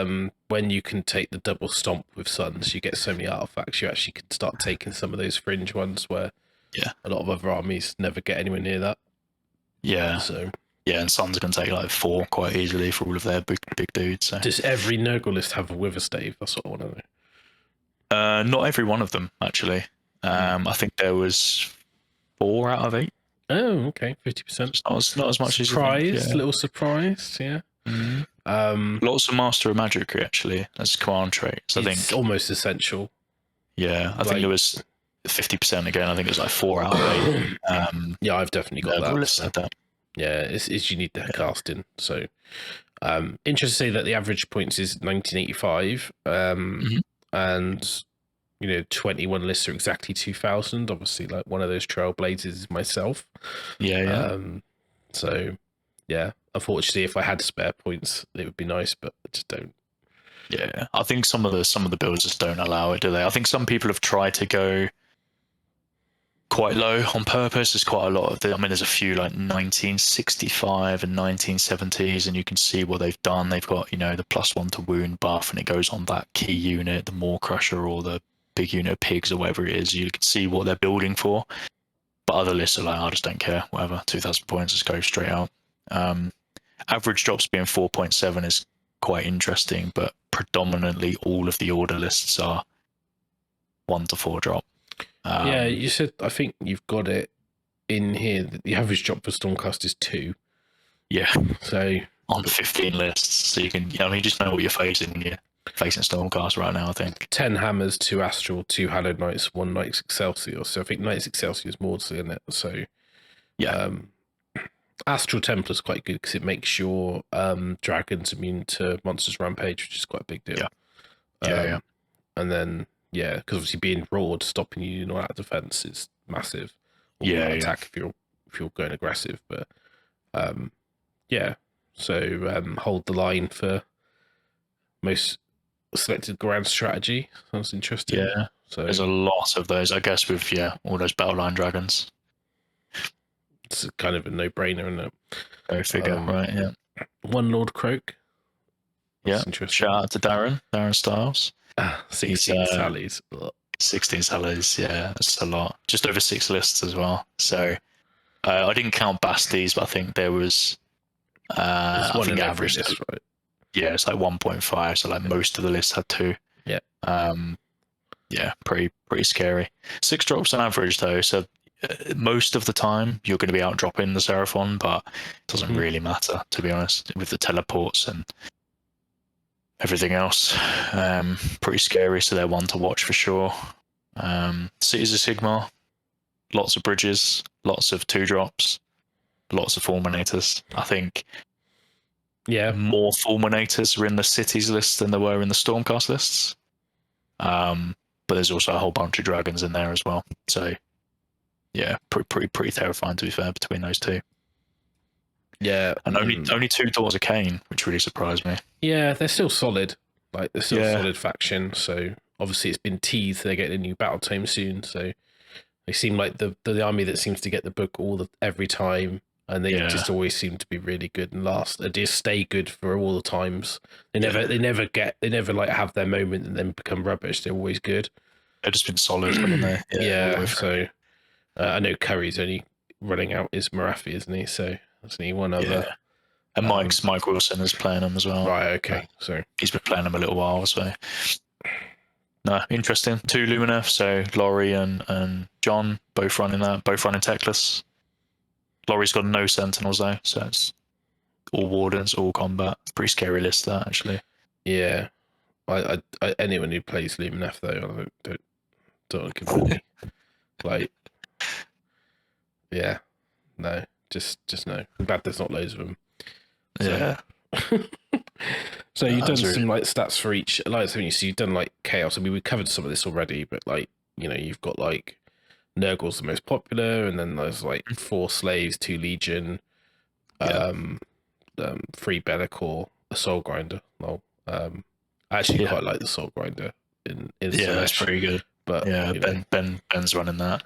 when you can take the double stomp with Suns, you get so many artifacts, you actually can start taking some of those fringe ones where a lot of other armies never get anywhere near that. Yeah. So yeah, and Suns can take like 4 quite easily for all of their big dudes. So. Does every Nurgle list have a Wither Stave? That's what I want to know. Not every one of them, actually. I think there was 4 out of 8. Oh, okay, 50%. Not as much surprised, as you think. Yeah. A little surprised, yeah. Lots of Master of Magicry, actually. That's command traits. I think almost essential. Yeah, I think it was 50% again. I think it was like 4 out of 8. Yeah, I've definitely got that. Said that. Yeah, it's you need the casting. So, interesting to say that the average points is 1985, and 21 lists are exactly 2000. Obviously, like one of those trailblazers is myself. Yeah. So, yeah. Unfortunately, if I had spare points, it would be nice, but I just don't. Yeah, I think some of the builds just don't allow it, do they? I think some people have tried to go quite low on purpose. There's quite a lot of there's a few like 1965 and 1970s, and you can see what they've done. They've got the +1 to wound buff, and it goes on that key unit, the Maw Crusher or the big unit of pigs or whatever it is. You can see what they're building for. But other lists are like, I just don't care. Whatever, 2,000 points, just go straight out. Average drops being 4.7 is quite interesting, but predominantly all of the order lists are 1 to 4 drop. Yeah, you said, I think you've got it in here that the average drop for Stormcast is 2. Yeah. So on 15 lists, so you can, you just know what you're facing when you're facing Stormcast right now, I think. 10 hammers, 2 Astral, 2 Hallowed Knights, 1 Knights Excelsior. So I think Knights Excelsior is more in it. So yeah. Astral Templar is quite good because it makes your dragons immune to Monsters Rampage, which is quite a big deal. Yeah. And then, because obviously being Roared, stopping you in all that defense is massive. Attack if you're going aggressive. But so hold the line for most selected grand strategy. Sounds interesting. Yeah. So there's a lot of those, I guess, with all those battle line dragons. It's kind of a no-brainer, isn't it? Go figure, right? Yeah. One Lord Croak. That's interesting. Shout out to Darren Styles. 16 Sallies. 16 Sallies, yeah, that's a lot. Just over 6 lists as well. So I didn't count Basties, but I think there was. I think average list, right? Yeah, it's like 1.5. So like most of the lists had 2. Yeah. Yeah, pretty scary. 6 drops on average though, so. Most of the time you're going to be out dropping the Seraphon, but it doesn't really matter, to be honest, with the teleports and everything else. Pretty scary, so they're one to watch for sure. Cities of Sigmar, lots of bridges, lots of 2 drops, lots of Fulminators. I think more Fulminators are in the cities list than there were in the Stormcast lists. But there's also a whole bunch of dragons in there as well. So yeah, pretty terrifying, to be fair, between those 2. Yeah, and only 2 Daughters of Cain, which really surprised me. Yeah, they're still solid. Like they're still a solid faction. So obviously it's been teased they're getting a new battle tome soon. So they seem like the army that seems to get the book every time, and they just always seem to be really good and last. They just stay good for all the times. They never like have their moment and then become rubbish. They're always good. They've just been solid, haven't they? Yeah. So. I know Curry's only running out is Marafi, isn't he? So that's only one other. Yeah. And Mike Wilson is playing them as well. Right, okay. So he's been playing them a little while, so no, interesting. 2 Lumineth, so Laurie and John both running Techless. Laurie's got no Sentinels though, so it's all Wardens, all combat. Pretty scary list that actually. Yeah. I anyone who plays Lumineth though, I don't give any like. Yeah, no, just no. I'm glad there's not loads of them. So. Yeah. So you've done some like stats for each, like so you've done like Chaos. I mean, we covered some of this already, but like you've got like Nurgle's the most popular, and then there's like 4 Slaves, 2 Legion, 3 Bellicor, a Soul Grinder. I actually quite like the Soul Grinder in Yeah, that's Slanesh, pretty good. but Yeah, Ben's running that.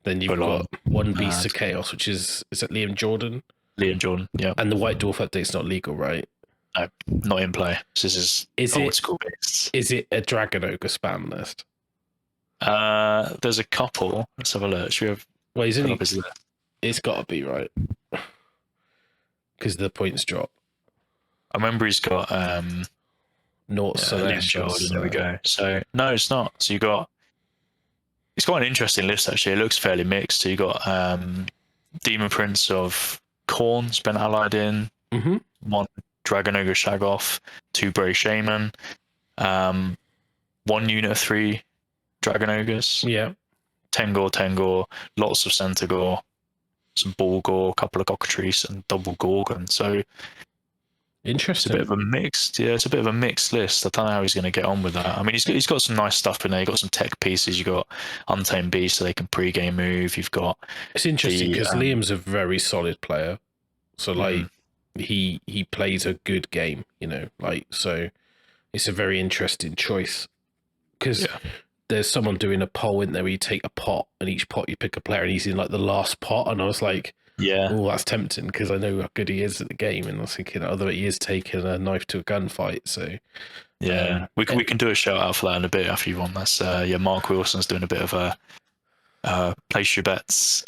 Then you've Full on, got One Beast mad. of Chaos, which is that Liam Jordan? Liam Jordan, yeah. And the White Dwarf update's not legal, right? No, not in play. This is old school based. Is it a Dragon Ogre spam list? There's a couple. Let's have a look. Should we have? Well, it's got to be, right? Because the points drop. I remember he's got Not Liam Jordan. There we go. So no, it's not. So it's quite an interesting list actually. It looks fairly mixed. So you got Demon Prince of Khorne's been allied in. Mm-hmm. 1 Dragon Ogre Shagoth, 2 Bray Shaman, 1 unit of 3 Dragon Ogres. Yeah. Tengor, lots of Centaur, some Bulgor, a couple of Cockatrice, and double Gorgon. So interesting. It's a bit of a mixed, it's a bit of a mixed list. I don't know how he's going to get on with that. I mean, he's got some nice stuff in there. You've got some tech pieces. You've got Untamed Beast, so they can pre-game move. You've got. It's interesting because Liam's a very solid player, so like he plays a good game, you know, like so. It's a very interesting choice because there's someone doing a poll in there where you take a pot and each pot you pick a player and he's in like the last pot, and I was like, oh, that's tempting because I know how good he is at the game, and I was thinking, although he is taking a knife to a gunfight, so we can do a shout out for that in a bit if you want. That's Mark Wilson's doing a bit of a place your bets,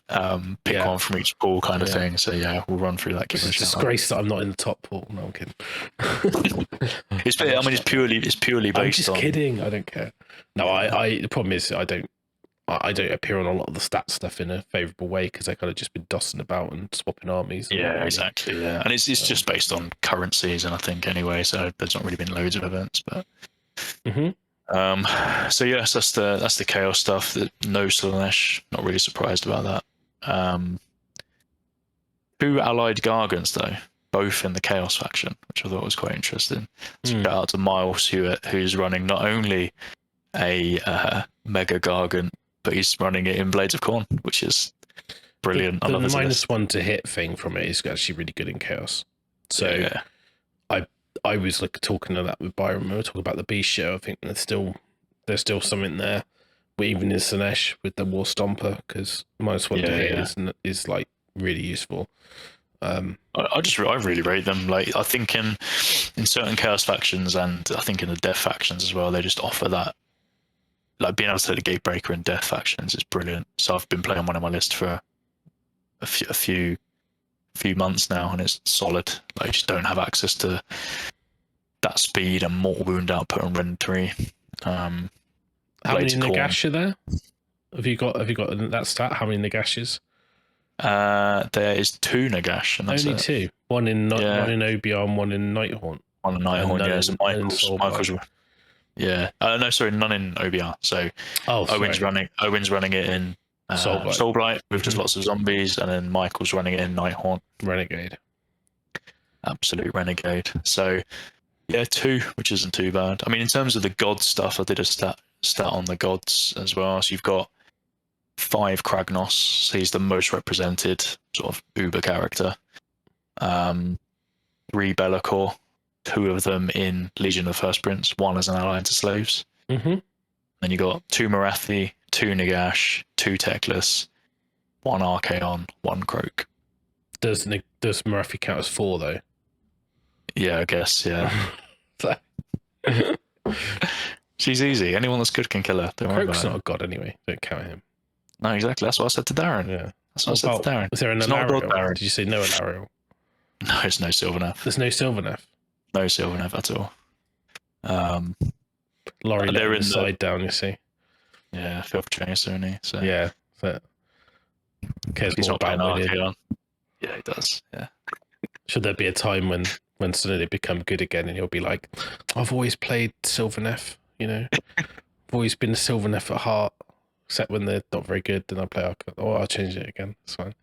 pick one from each pool kind of thing. So we'll run through that. It's a disgrace that I'm not in the top pool. No, I'm kidding. It's purely based on. I'm just kidding. I don't care. No, I the problem is I don't appear on a lot of the stats stuff in a favourable way because I kind of just been dossing about and swapping armies. Exactly. Yeah, and it's just based on current season, I think, anyway. So there's not really been loads of events, but. So yes, that's the chaos stuff. No Slanesh, not really surprised about that. 2 allied Gargants though, both in the chaos faction, which I thought was quite interesting. So shout out to Miles who's running not only a mega Gargant, but he's running it in Blades of Khorne, which is brilliant. The -1 to hit thing from it is actually really good in chaos. So I was like talking to that with Byron. We were talking about the Beast show. I think there's still something there, but even in Slanesh with the War Stomper, because -1 to hit is like really useful. I really rate them. Like I think in certain chaos factions and I think in the death factions as well, they just offer that. Like being able to hit the Gatebreaker in death factions is brilliant. So I've been playing one on my list for a few months now, and it's solid. Like you just don't have access to that speed and mortal wound output and rend 3. How many Nagash are there? Have you got that stat? How many Nagashes? There is 2 Nagash, and that's only 2. One in Obion, one in Nighthaunt. One in Nighthaunt, so Michael's. No, sorry, none in OBR. So Owen's running it in Soulblight with just lots of zombies, and then Michael's running it in Nighthaunt. Renegade. Absolute renegade. So 2, which isn't too bad. I mean, in terms of the god stuff, I did a stat on the gods as well. So you've got 5 Kragnos. So he's the most represented sort of uber character. 3 Be'lakor, 2 of them in Legion of the First Prince, 1 as an ally to slaves. Then you got 2 Morathi, 2 Nagash, 2 Teclis, 1 Archaon, 1 Croak. Does Morathi count as 4 though? Yeah, I guess. Yeah. She's easy. Anyone that's good can kill her. Don't worry about it. Croak's not a god anyway. Don't count him. No, exactly. That's what I said to Darren. Yeah. That's what I said to Darren. Is there an Alariel? Did you say no Alariel? No, it's no Sylvaneth. There's no Sylvaneth? No Sylvaneth at all. Laurie let the side down, you see. Yeah, Filth Chaser, isn't he? So. Yeah. So cares he's more not about winning. Archaon. Yeah, he does. Yeah. Should there be a time when suddenly they become good again and he'll be like, I've always played Sylvaneth, you know? I've always been a Sylvaneth at heart, except when they're not very good, then I'll play Archaon. Or I'll change it again. It's fine.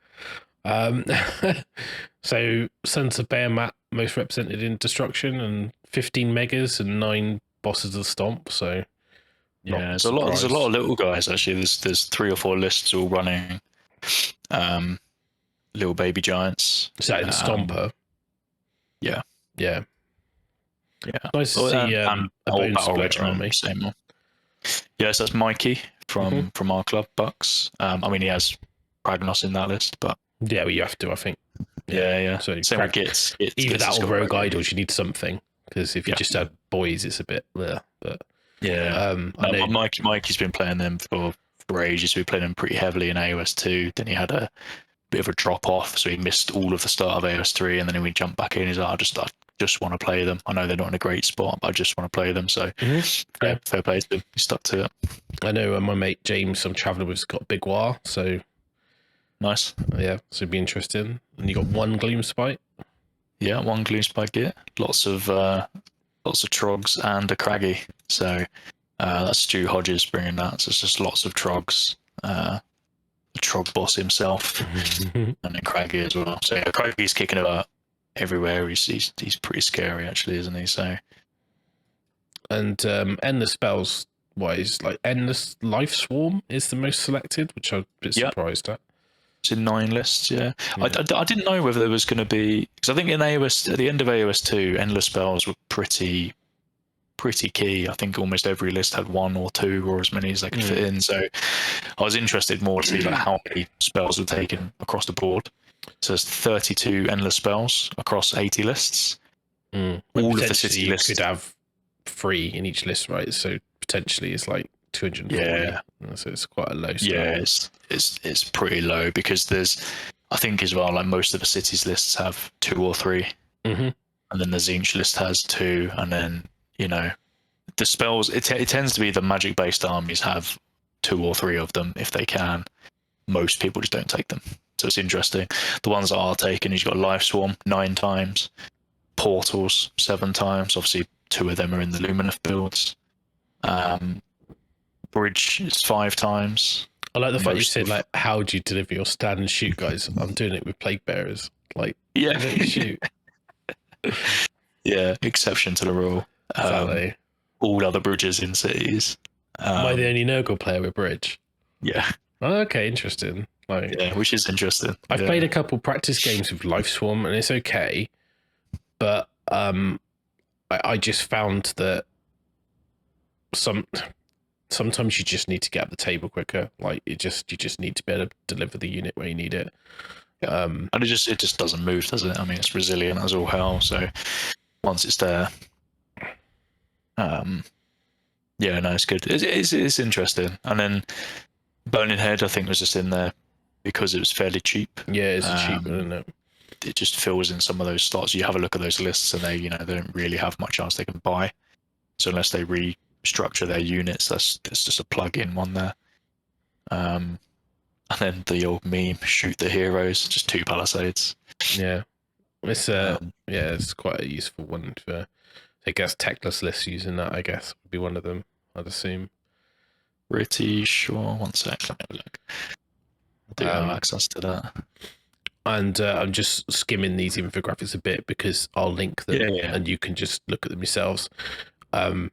So Sons of Behemat most represented in Destruction, and 15 megas and 9 bosses of the Stomp. So there's a lot of little guys actually. There's 3 or 4 lists all running little baby giants. Is that in Stomper? Yeah. Yeah. Yeah. Nice to see a whole bone battle splitter regiment, army. same one. Yes, that's Mikey from our club, Bucks. I mean, he has Pragnos in that list, but Yeah, well, you have to, I think. yeah. So Same with Gits. either Gits that has or got rogue Pragnos. idols, you need something. Because if you just had boys, it's a bit there. But Yeah. I know Mikey's been playing them for ages. We've played them pretty heavily in AOS 2. Then he had a bit of a drop off, so he missed all of the start of AOS 3, and then we jumped back in. He's like, I just want to play them. I know they're not in a great spot, but I just want to play them. So fair play to him. He stuck to it. I know my mate James, I'm traveling with, has got Big War, so nice. Yeah, so it'd be interesting. And you got one Gloom Spite. Yeah, one Gloom Spite Git. Lots of trogs and a craggy. So that's Stu Hodges bringing that. So it's just lots of trogs. The trog boss himself, and then Craggy as well. So yeah, Craggy's kicking about everywhere. He's pretty scary actually, isn't he? So and endless spells wise, like Endless Life Swarm is the most selected, which I'm a bit surprised at. It's in 9 lists, yeah. I didn't know whether there was going to be, because I think in AOS, at the end of AOS 2, endless spells were pretty key. I think almost every list had 1 or 2 or as many as they could fit in. So I was interested more to see like how many spells were taken across the board. So there's 32 endless spells across 80 lists. All of the city lists could have 3 in each list, right? So potentially it's like 240. Yeah, so it's quite a low spell. Yeah, it's pretty low because there's, I think as well, like most of the cities lists have 2 or 3, and then the Tzeentch list has 2, and then the spells. It tends to be the magic based armies have 2 or 3 of them if they can. Most people just don't take them, so it's interesting. The ones that are taken, you've got Life Swarm 9 times, Portals 7 times. Obviously, 2 of them are in the Lumineth builds. Bridge is 5 times. I like the fact you said, like, how do you deliver your stand and shoot, guys? I'm doing it with Plague Bearers. Like, yeah, shoot. Yeah, exception to the rule. Exactly. All other bridges in cities. Am I the only Nurgle player with Bridge? Yeah. Oh, okay, interesting. Like, yeah, which is interesting. I've played a couple practice games with Life Swarm, and it's okay, but I just found that sometimes you just need to get up the table quicker. Like you just need to be able to deliver the unit where you need it. And it just doesn't move, does it? I mean, it's resilient as all hell. So once it's there, yeah, no, it's good. It's interesting. And then Burning Head, I think, was just in there because it was fairly cheap. Yeah, it's cheap, isn't it? It just fills in some of those slots. You have a look at those lists, and they don't really have much else they can buy. So unless they restructure their units, that's just a plug-in one there. And then the old meme, shoot the heroes, just 2 palisades. Yeah, it's it's quite a useful one for, I guess, techless lists using that. I guess would be one of them, I'd assume. Pretty sure. One sec, let me have a look. I do have access to that. And I'm just skimming these infographics a bit because I'll link them and you can just look at them yourselves. So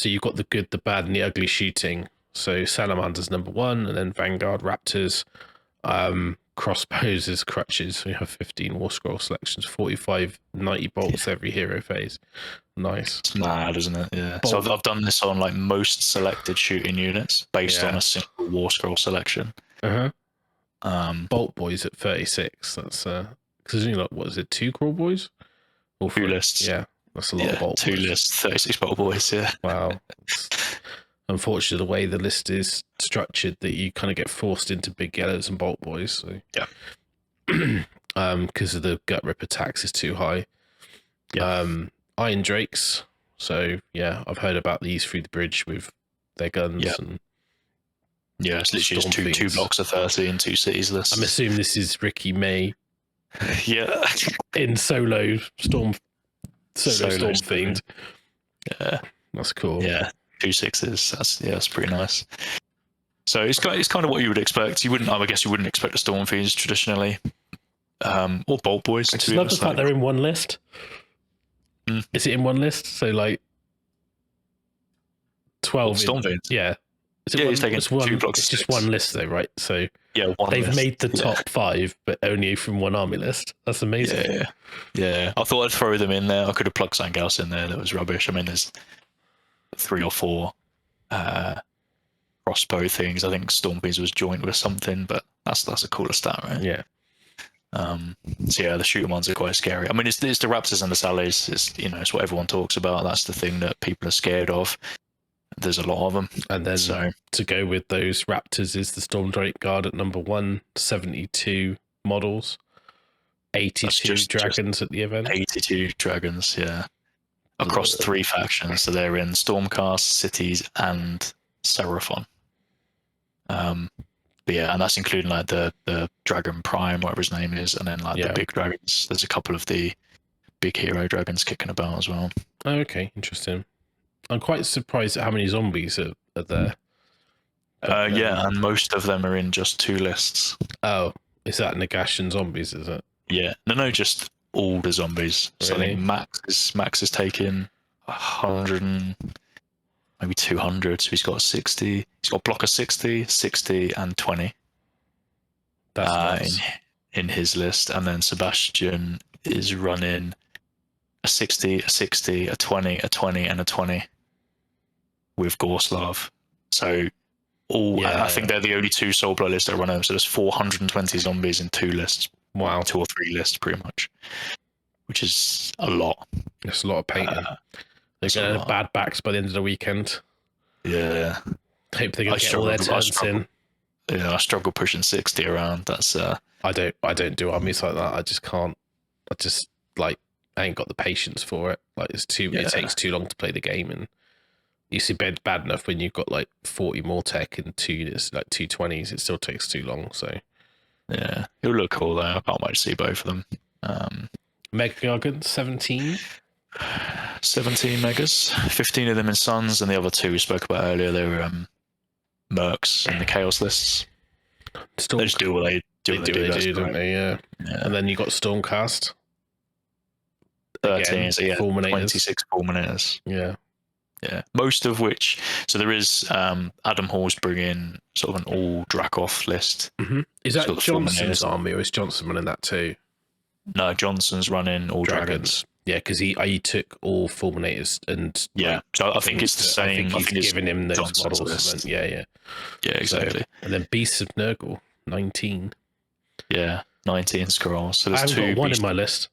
you've got the good, the bad, and the ugly shooting. So Salamander's number 1, and then Vanguard, Raptors, Crossbows as crutches. We have 15 War Scroll selections, 45 90 bolts every hero phase. Nice. It's mad, isn't it? Yeah. So I've done this on like most selected shooting units based on a single War Scroll selection. Bolt Boys at 36. That's because what is it? 2 Crawl Boys? Or 2 lists. Yeah, that's a lot of Bolt 2 Boys. lists, 36 Bolt Boys. Yeah. Wow. Unfortunately, the way the list is structured, that you kind of get forced into big yellows and Bolt Boys. So because of the gut ripper tax is too high. Iron Drakes. So yeah, I've heard about these through the bridge with their guns. And it's literally just two blocks of 30 and 2 cities lists. I'm assuming this is Ricky May. Yeah. In solo Storm Fiend. Yeah. That's cool. Yeah. 2 6s. That's pretty nice. So it's kind of what you would expect. I guess you wouldn't expect the Storm Fiends traditionally, or Bolt Boys. I just love the fact they're in one list. Is it in one list? So like 12 Storm Fiends. Yeah. Is it Yeah, one, he's taken it's 2 one. blocks It's of just 6. one list though, right? So Yeah, one they've list. made the Yeah. top 5, but only from one army list. That's amazing. Yeah. I thought I'd throw them in there. I could have plugged something else in there that was rubbish. I mean, there's 3 or 4 crossbow things. I think Stormbees was joined with something, but that's a cooler stat, right? Yeah. So yeah, the shooting ones are quite scary. I mean, it's the Raptors and the Sallies. It's what everyone talks about. That's the thing that people are scared of. There's a lot of them. And then to go with those Raptors is the Stormdrake Guard at number 1, 72 models, 82 dragons at the event. 82 dragons, yeah. Across 3 factions. So they're in Stormcast, Cities, and Seraphon. But yeah, and that's including like the Dragon Prime, whatever his name is, and then like the big dragons. There's a couple of the big hero dragons kicking about as well. Oh, okay, interesting. I'm quite surprised at how many zombies are there. Yeah, and most of them are in just 2 lists. Oh, is that Nagash and zombies, is it? Yeah, no, just all the zombies. So Really? I think Max is taking 100 and maybe 200. So he's got 60. He's got a block of 60, 60, and 20. That's nice. In his list, and then Sebastian is running a 60, a 60, a 20, a 20, and a 20 with Gorslav. So I think they're the only 2 Soulblight lists that run over. So there's 420 zombies in 2 lists. Wow. 2 or 3 lists, pretty much, which is a lot. That's a lot of painting. They're going to have bad backs by the end of the weekend. Yeah. Hope they're going to get all their turns in. Yeah, I struggle pushing 60 around. That's I don't do armies like that. I just can't. I ain't got the patience for it. Like it takes too long to play the game, and you see bad enough when you've got like 40 more tech and 2 units, like 220s. It still takes too long. So yeah, it'll look cool though. I can't wait to see both of them. Mega Gargant 17 megas, 15 of them in Suns, and the other 2 we spoke about earlier. They were Mercs in the Chaos lists. They just do what they do, don't they? Yeah. And then you got Stormcast. 13, so yeah, Fulminators. 26 Fulminators. Yeah. Yeah, most of which. So there is Adam Hall's bringing sort of an all Dracoth list. Mm-hmm. Is that Johnson's army, or is Johnson running that too? No, Johnson's running all dragons. Yeah, because he took all Fulminators and so I think it's the same. I think he's given him those Johnson's models. list. Yeah, exactly. So, and then Beasts of Nurgle 19. Yeah, 19 scrolls. So I there's haven't 2 got one in my list.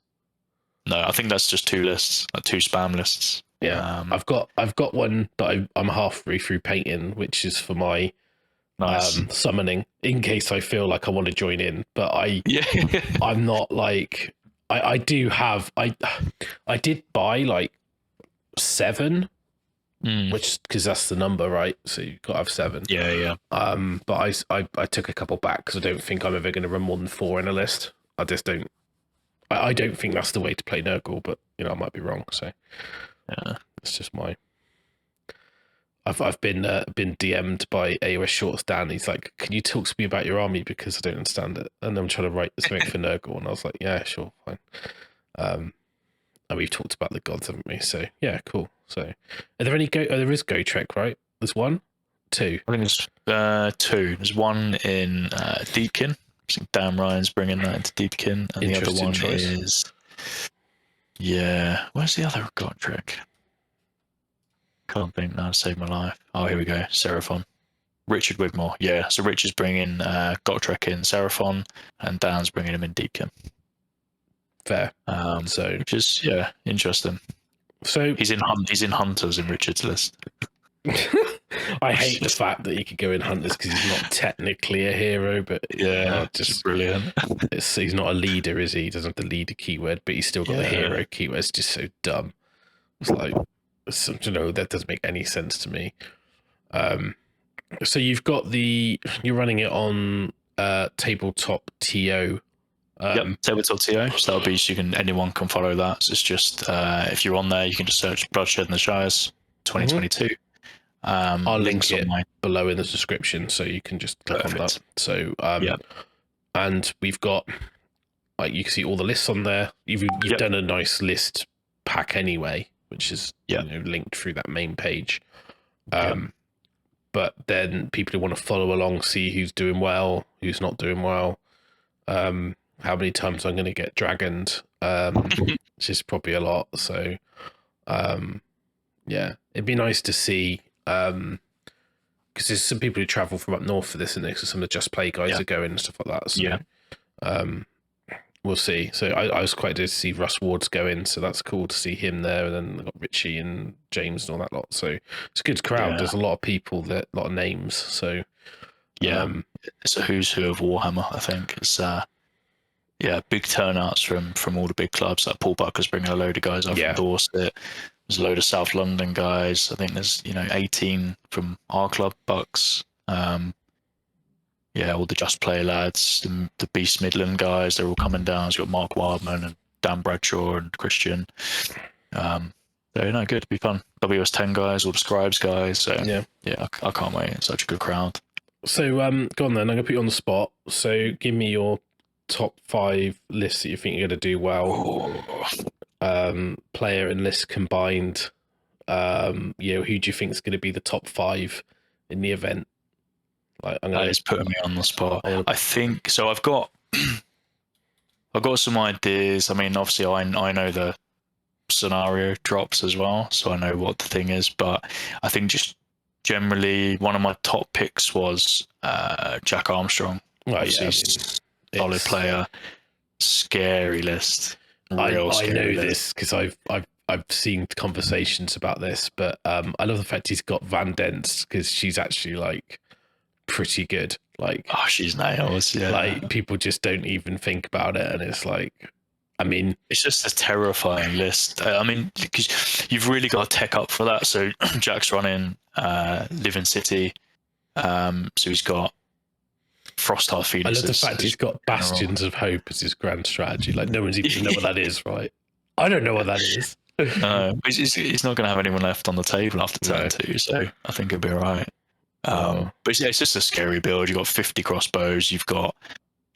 No, I think that's just 2 lists, like 2 spam lists. Yeah, I've got one that I'm halfway through painting, which is for my summoning in case I feel like I want to join in. But I'm not like I do have I did buy like 7, which because that's the number, right? So you've got to have 7. Yeah. But I took a couple back because I don't think I'm ever going to run more than 4 in a list. I just don't. I don't think that's the way to play Nurgle, but I might be wrong. So yeah, it's just my. I've been DM'd by AOS Shorts Dan. He's like, "Can you talk to me about your army because I don't understand it?" And I'm trying to write something for Nurgle, and I was like, "Yeah, sure, fine." And we've talked about the gods, haven't we? So yeah, cool. So are there any there is Go Trek, right? There's 1, 2. I think there's 2. There's 1 in Deepkin. I think Dan Ryan's bringing that into Deepkin, and the other one is where's the other God Trek? Can't think now to save my life. Oh, here we go. Seraphon. Richard Wigmore. Yeah, so Richard's bringing Gotrek in Seraphon, and Dan's bringing him in Deepkin. Fair. Which is interesting. So he's in Hunters in Richard's list. I hate the fact that he could go in Hunters because he's not technically a hero, but just brilliant. He's not a leader, is he? He doesn't have the leader keyword, but he's still got the hero keyword. It's just so dumb. It's like, that doesn't make any sense to me. So you've got you're running it on tabletop TO. Tabletop TO. So that'll be anyone can follow that. So it's just if you're on there, you can just search Bloodshed in the Shires 2022. I'll link it below in the description, so you can just click on that. So and we've got you can see all the lists on there. You've done a nice list pack anyway, which is linked through that main page. but then people who want to follow along, see who's doing well, who's not doing well, how many times I'm going to get dragoned, which is probably a lot. So, yeah, it'd be nice to see, because there's some people who travel from up north for this, and there's some of the Just Play guys are going and stuff like that. So, we'll see. So I was quite excited to see Russ Ward's going, so that's cool to see him there. And then they've got Richie and James and all that lot. So it's a good crowd. There's a lot of people, a lot of names. So it's a who's who of Warhammer. I think it's big turnouts from all the big clubs. Like Paul Bucker's bringing a load of guys up from Dorset. There's a load of South London guys. I think there's 18 from our club, Bucks. All the Just Play lads, the Beast Midland guys, they're all coming down. You've got Mark Wildman and Dan Bradshaw and Christian. Good, it'd be fun. WS10 guys, all the Scribes guys. So I can't wait. It's such a good crowd. So go on then. I'm gonna put you on the spot. So give me your top 5 lists that you think you're gonna do well. Player and list combined. Who do you think is gonna be the top 5 in the event? That is putting me on the spot. I think so. I've got some ideas. I mean, obviously, I know the scenario drops as well, so I know what the thing is. But I think just generally, one of my top picks was Jack Armstrong. Solid player, scary list. I know list. this because I've seen conversations about this, but I love the fact he's got Van Dents because she's actually pretty good. She's nails. Yeah, people just don't even think about it, and it's it's just a terrifying list. Because you've really got to tech up for that. So Jack's running Living City, so he's got Frostheart Phoenix. I love the fact he's got Bastions of Hope as his grand strategy. No one's even know what that is, right? I don't know what that is. He's not going to have anyone left on the table after turn 2, so I think it'll be all right. But it's just a scary build. You've got 50 crossbows. You've got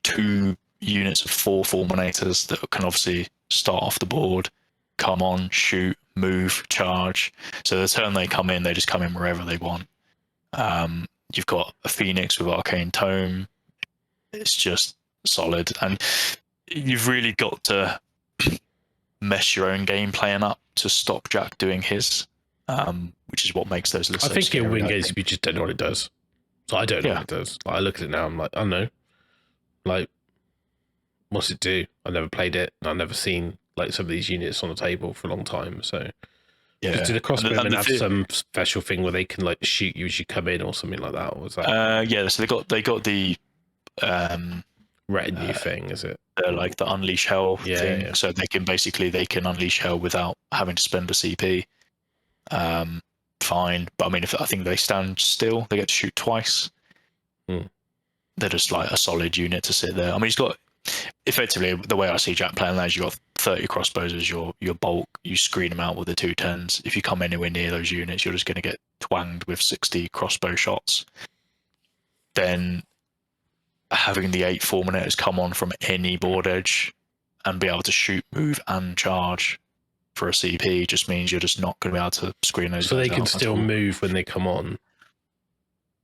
2 units of 4 fulminators that can obviously start off the board, come on, shoot, move, charge. So the turn they come in, they just come in wherever they want. You've got a Phoenix with Arcane Tome. It's just solid. And you've really got to mesh your own game plan up to stop Jack doing his. Which is what makes those lists. I think it'll win games if you just don't know what it does. So I don't know what it does. I look at it now, I'm like, I don't know. What's it do? I've never played it. I've never seen some of these units on the table for a long time. So do the crossbowmen have some special thing where they can shoot you as you come in or something like that? Or was that? So they got the retinue thing, is it? The unleash hell thing. Yeah. So they can unleash hell without having to spend a CP. Fine, but I think they stand still, they get to shoot twice. They're just a solid unit to sit there. He's got effectively, the way I see Jack playing that is you've got 30 crossbows as your bulk. You screen them out with the 210s. If you come anywhere near those units, you're just going to get twanged with 60 crossbow shots. Then having the 8 fulminators come on from any board edge and be able to shoot, move, and charge for a CP just means you're just not going to be able to screen those. So they can still move when they come on.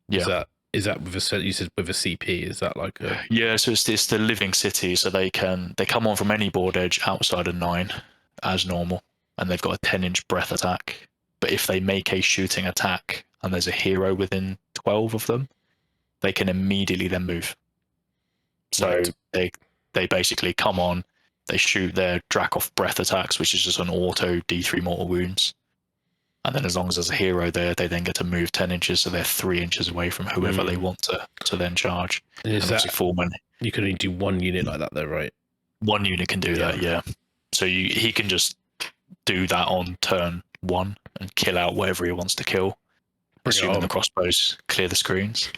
Yeah. Is that with a, you said with a CP? Is that a? So it's the Living City. So they come on from any board edge outside of 9 as normal, and they've got a 10-inch breath attack. But if they make a shooting attack and there's a hero within 12 of them, they can immediately then move. So they basically come on. They shoot their Dracoff breath attacks, which is just an auto D3 mortal wounds. And then as long as there's a hero there, they then get to move 10 inches, so they're 3 inches away from whoever they want to then charge. And is that you can only do one unit like that though, right? One unit can do that, yeah. So he can just do that on turn 1 and kill out whatever he wants to kill. Assuming the crossbows clear the screens.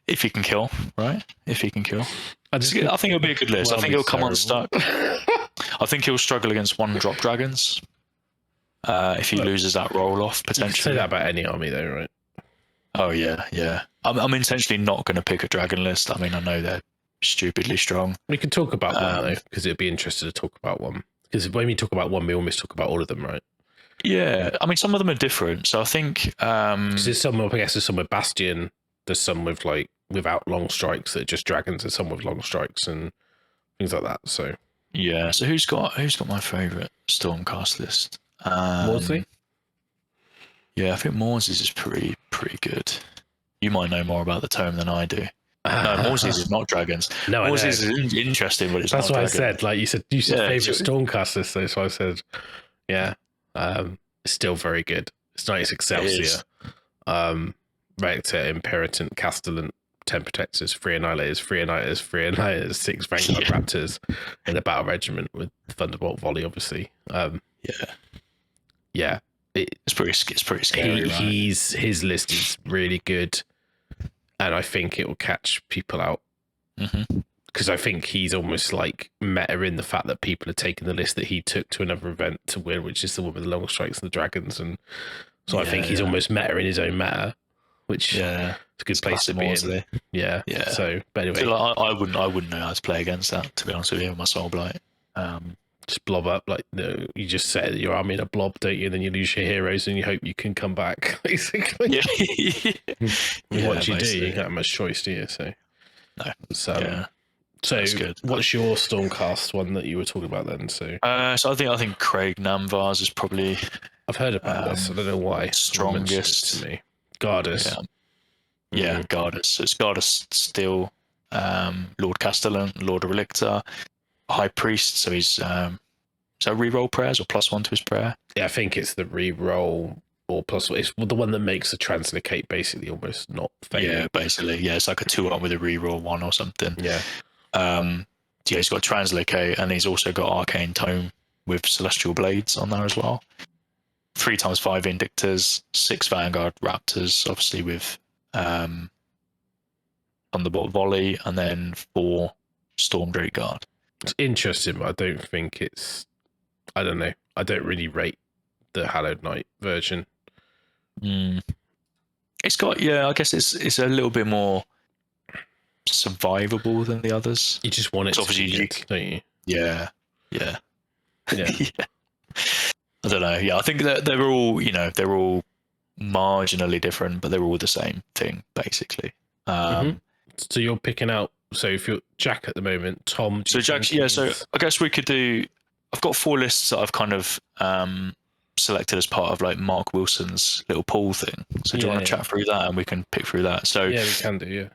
If he can kill, right? If he can kill. I think it'll be a good list. I think he'll come unstuck. I think he'll struggle against 1-drop dragons. If he loses that roll off, potentially. You can say that about any army though, right? Oh yeah. I'm intentionally not going to pick a dragon list. I know they're stupidly strong. We can talk about one though, because it'd be interesting to talk about one. Because when we talk about one, we almost talk about all of them, right? Yeah, I mean, some of them are different. So I think Because there's some, I guess, there's some with Bastion. There's some with like without long strikes that are just dragons. There's some with long strikes and things like that. So yeah. So who's got my favourite Stormcast list? Maudsley. Yeah, I think Maws's is pretty good. You might know more about the tome than I do. No, Maws's is not dragons. No, Maws's is interesting, but it's that's not what dragons. I said. Like you said Yeah, favorite Stormcast list. So I said, yeah, it's still very good. It's nice Excelsior, Rector, Imperatant, Castellan, 10 Protectors, 3 Annihilators, 3 Annihilators, 3 Annihilators, 6 Vanguard Raptors in a battle regiment with Thunderbolt Volley, obviously. Yeah. It's pretty scary. Right? His list is really good, and I think it will catch people out. Because I think he's almost like meta in the fact that people are taking the list that he took to another event to win, which is the one with the long strikes and the dragons, and so I think he's almost meta in his own meta, which is a good place to be in. Yeah. So, but anyway, so, like, I wouldn't know how to play against that, to be honest with you, with my Soul Blight. Just blob up, like, no, you just set your army in a blob, don't you? And then you lose your heroes and you hope you can come back, basically. What you do, you don't have much choice, do you? So no. So what's your Stormcast one that you were talking about then? So I think Craig Namvar's is probably, I've heard about this. I don't know why. Strongest to me. Goddess. Yeah, Goddess. So it's Goddess Steel, Lord Castellan, Lord of Relicta, High Priest. So he's so reroll prayers or +1 to his prayer. Yeah, I think it's the reroll or plus. It's the one that makes the translocate basically almost not failing. Yeah, basically. Yeah, it's like a 2-1 with a reroll 1 or something. Yeah. He's got translocate, and he's also got Arcane Tome with Celestial Blades on there as well. 3x5 Indictors, 6 Vanguard Raptors, obviously with Thunderbolt Volley, and then 4 Storm Drake Guard. It's interesting, but I don't think it's. I don't know. I don't really rate the Hallowed Knight version. It's got, I guess it's a little bit more survivable than the others. You just want it to be good, don't you? Yeah. I don't know. Yeah, I think that they're all marginally different, but they're all the same thing, basically. So you're picking out. So if you're Jack at the moment, Tom. So Jack, so I guess we could do. I've got 4 lists that I've kind of selected as part of like Mark Wilson's little pool thing. So do you want to chat through that, and we can pick through that? So yeah, we can do. Yeah.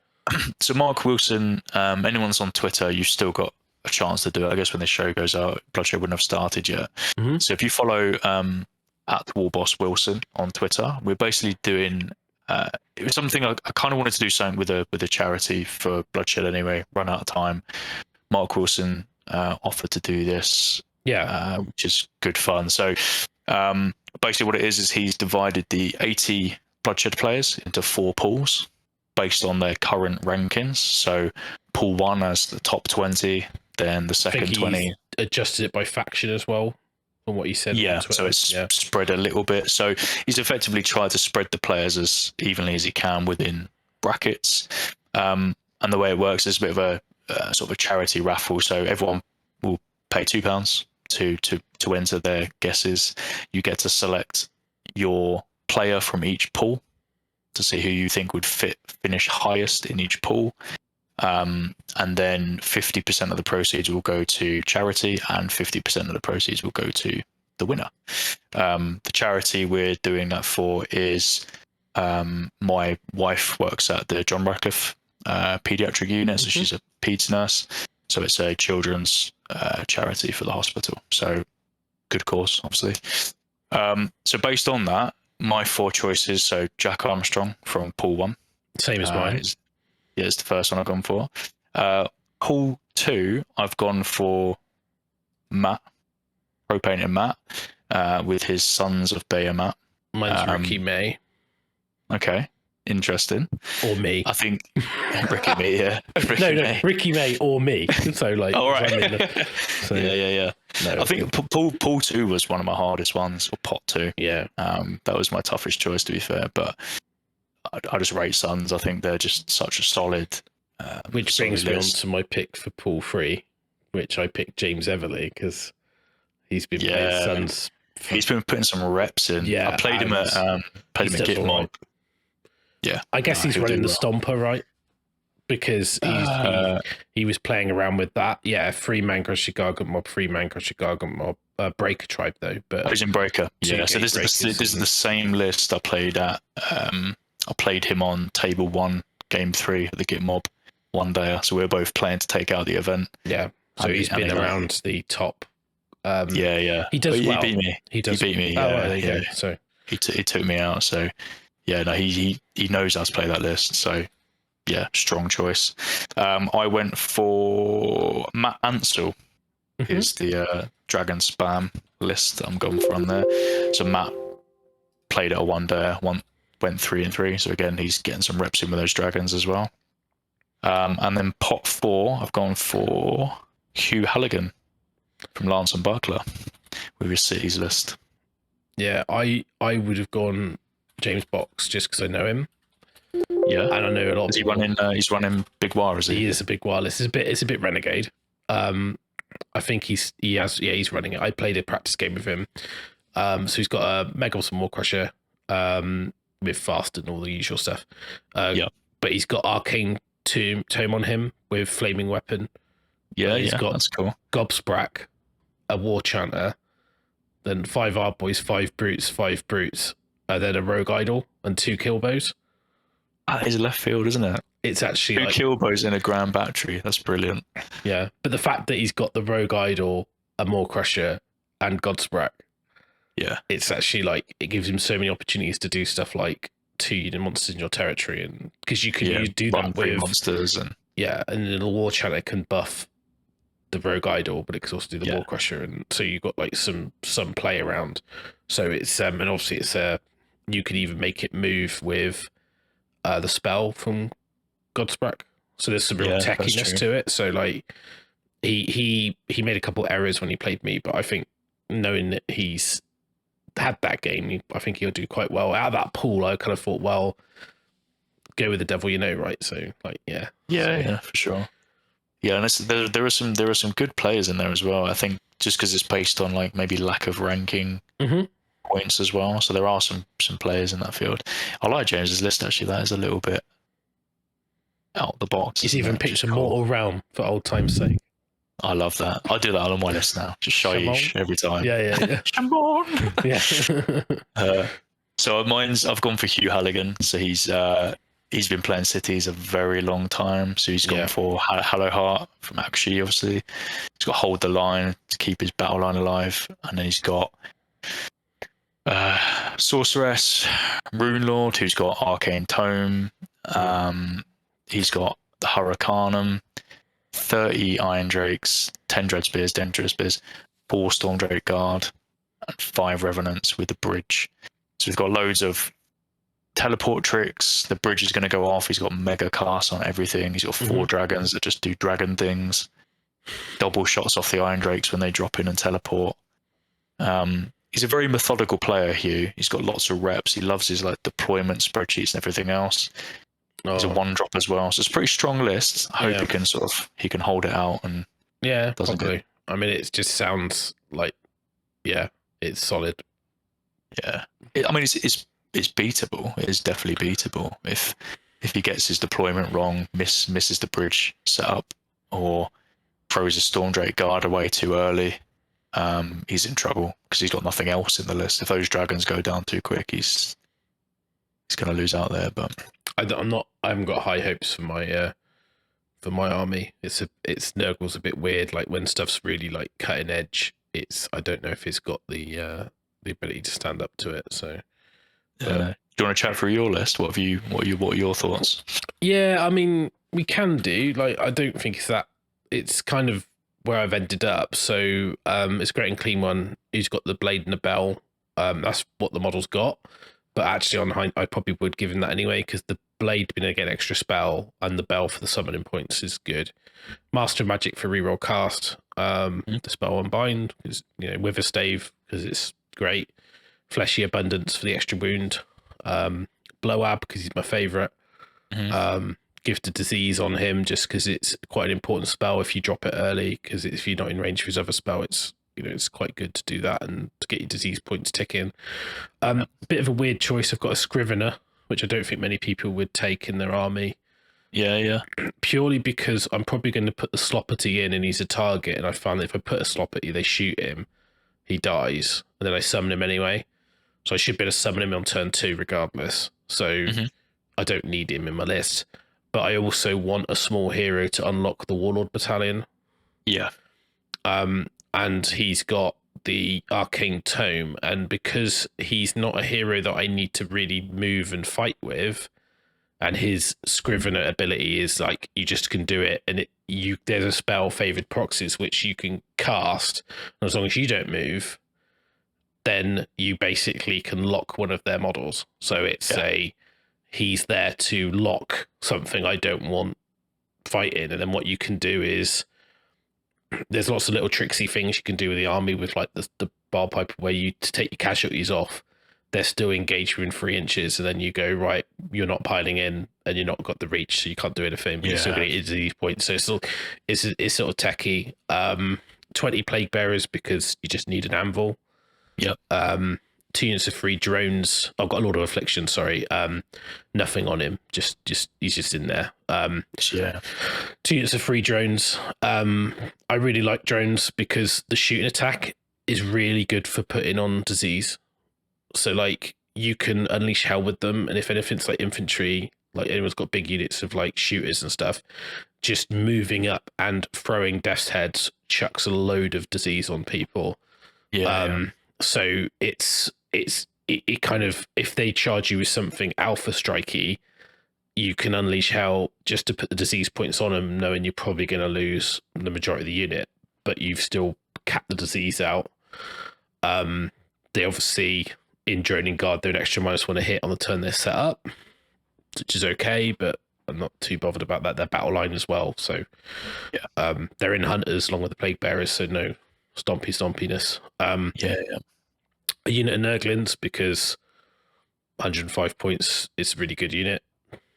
So Mark Wilson, anyone that's on Twitter, you've still got a chance to do it. I guess when this show goes out, Bloodshed wouldn't have started yet. So if you follow at Warboss Wilson on Twitter, we're basically doing. It was something I kind of wanted to do something with a charity for Bloodshed anyway. Run out of time. Mark Wilson offered to do this. Yeah, which is good fun. So basically, what it is he's divided the 80 Bloodshed players into 4 pools based on their current rankings. So pool 1 has the top 20, then the second 20. Adjusted it by faction as well, from what he said. Yeah, so it's spread a little bit. So he's effectively tried to spread the players as evenly as he can within brackets. And the way it works is a bit of a sort of a charity raffle. So everyone will pay £2 to enter their guesses. You get to select your player from each pool to see who you think would finish highest in each pool. And then 50% of the proceeds will go to charity and 50% of the proceeds will go to the winner. The charity we're doing that for is my wife works at the John Radcliffe pediatric unit, so she's a peds nurse. So it's a children's charity for the hospital. So good cause, obviously. So based on that, my 4 choices, so Jack Armstrong from pool 1. Same as mine. It's the first one I've gone for. Pool 2, I've gone for Matt, Pro-Painted Matt, with his Sons of Bahamut. Mine's Ricky May. Okay, interesting. Or me. I think Ricky May, yeah. Ricky May or me. So like, all right. Yeah. No, I think pool 2 was one of my hardest ones, or pot 2. Yeah. That was my toughest choice, to be fair. But I just rate Sons. I think they're just such a solid. Which brings me on to my pick for pool 3, which I picked James Everly because he's been playing Sons He's been putting some reps in. Yeah, I played him at Gitmob. Right. Yeah, I guess he's running the Stomper, right? Because he was playing around with that. Yeah, 3-man Crusher Gargant Mob, 3-man Crusher Gargant Mob, Breaker Tribe though. But he's in Breaker. Yeah, so this is the same list I played at. I played him on table 1, game 3 at the Gitmob one day. So we were both playing to take out the event. Yeah, so he's been around the top. Yeah. He does well. He beat me. He beat me. Oh, Yeah, well, there you go. So he took me out. So yeah, no, he knows how to play that list. So yeah, strong choice. I went for Matt Ansell. Is the Dragon Spam list that I'm going for on there. So Matt played it a one day, went 3-3. So again, he's getting some reps in with those dragons as well. And then pot 4, I've gone for Hugh Halligan from Lance and Buckler with his cities list. Yeah, I would have gone James Box just because I know him. Yeah, and I know a lot. He's running Big War, is he? He is a Big War list. It's a bit renegade. I think he's running it. I played a practice game with him. So he's got a Megos and War Crusher, with fast and all the usual stuff. But he's got Arcane Tome on him with Flaming Weapon. Yeah, he's got that's cool. Gobsprak, a War Chanter, then 5 Arboys, 5 Brutes, 5 Brutes, then a Rogue Idol and 2 Killbows. That is left field, isn't it? It's actually 2 Killbows in a Grand Battery. That's brilliant. Yeah, but the fact that he's got the Rogue Idol, a Maw Crusher, and Godsprak, yeah, it's actually it gives him so many opportunities to do stuff like 2 unit monsters in your territory, and because you can do that with monsters and and then the War Chanter can buff the Rogue Idol, but it can also do the War Crusher, and so you've got some play around. So it's and obviously it's you could even make it move with the spell from Godsprak. So there's some real techiness to it. So he made a couple errors when he played me, but I think knowing that he's had that game, I think he'll do quite well. Out of that pool, I kind of thought, well, go with the devil, right? So yeah, for sure. Yeah, and there are some good players in there as well. I think just because it's based on maybe lack of ranking points as well. So there are some players in that field. I like James's list actually. That is a little bit out the box. He's even picked a Mortal Realm for old time's sake. I love that. I do that on my list now. Just Shaiish every time. Yeah. Shambon. Yeah. So I've gone for Hugh Halligan. So he's been playing cities a very long time. So he's gone for Hallow Heart from Akshi, obviously. He's got Hold the Line to keep his battle line alive. And then he's got Sorceress, Rune Lord, who's got Arcane Tome. He's got the Hurricanum, 30 Iron Drakes, 10 Dread Spears, 10 Dread Spears, 4 Storm Drake Guard, and 5 Revenants with the bridge. So we've got loads of teleport tricks. The bridge is going to go off. He's got mega cast on everything. He's got 4 dragons that just do dragon things. Double shots off the Iron Drakes when they drop in and teleport. He's a very methodical player, Hugh. He's got lots of reps. He loves his deployment spreadsheets and everything else. He's a 1-drop as well, so it's a pretty strong list. I hope he can hold it out and probably. I mean, it just sounds like it's solid. Yeah, it's beatable. It is definitely beatable if he gets his deployment wrong, misses the bridge setup, or throws a Storm Drake Guard away too early. He's in trouble because he's got nothing else in the list. If those dragons go down too quick, he's going to lose out there. But I haven't got high hopes for my army. It's Nurgle's a bit weird. When stuff's really cutting edge, I don't know if it's got the ability to stand up to it. So do you want to chat through your list? What are your thoughts? Yeah, I mean, we can do. I don't think it's that. It's kind of where I've ended up. So it's Great and Clean One. He's got the blade and the bell. That's what the model's got. But actually, I probably would give him that anyway, because the blade being able to get an extra spell and the bell for the summoning points is good. Master of Magic for reroll cast. The spell Unbind, because Wither Stave, because it's great. Fleshy Abundance for the extra wound. Blowab, because he's my favourite. Gift of Disease on him, just because it's quite an important spell if you drop it early, because if you're not in range of his other spell, it's you know, it's quite good to do that and to get your disease points ticking. Bit of a weird choice. I've got a Scrivener, which I don't think many people would take in their army. Yeah. Purely because I'm probably going to put the Sloppity in and he's a target, and I found that if I put a Sloppity, they shoot him, he dies, and then I summon him anyway. So I should be able to summon him on turn 2 regardless. So I don't need him in my list. But I also want a small hero to unlock the Warlord Battalion. Yeah. And he's got the Arcane Tome, and because he's not a hero that I need to really move and fight with, and his Scrivener ability is like you just can do it, and there's a spell, Favored Proxies, which you can cast, and as long as you don't move, then you basically can lock one of their models. So it's he's there to lock something I don't want fighting, and then what you can do is there's lots of little tricksy things you can do with the army, with like the bar pipe, where you take your casualties off, they're still engaged within 3 inches, and then you go, right, you're not piling in and you're not got the reach, so you can't do anything, but you're still going to get these points. So it's sort of techie. 20 Plague Bearers because you just need an anvil. Yep. 2 units of 3 drones. I've got a Lord of Affliction, sorry. Nothing on him. Just he's just in there. 2 units of 3 drones. I really like drones because the shooting attack is really good for putting on disease. So like you can unleash hell with them, and if anything's like infantry, like anyone's got big units of like shooters and stuff, just moving up and throwing death's heads chucks a load of disease on people. So it kind of, if they charge you with something alpha strikey, you can unleash hell just to put the disease points on them, knowing you're probably going to lose the majority of the unit, but you've still capped the disease out. They obviously, in Droning Guard, they're an extra -1 to hit on the turn they're set up, which is okay, but I'm not too bothered about that. They're battle line as well, so they're in Hunters along with the Plague Bearers, so no stompiness. A unit of Nurglings because 105 points is a really good unit.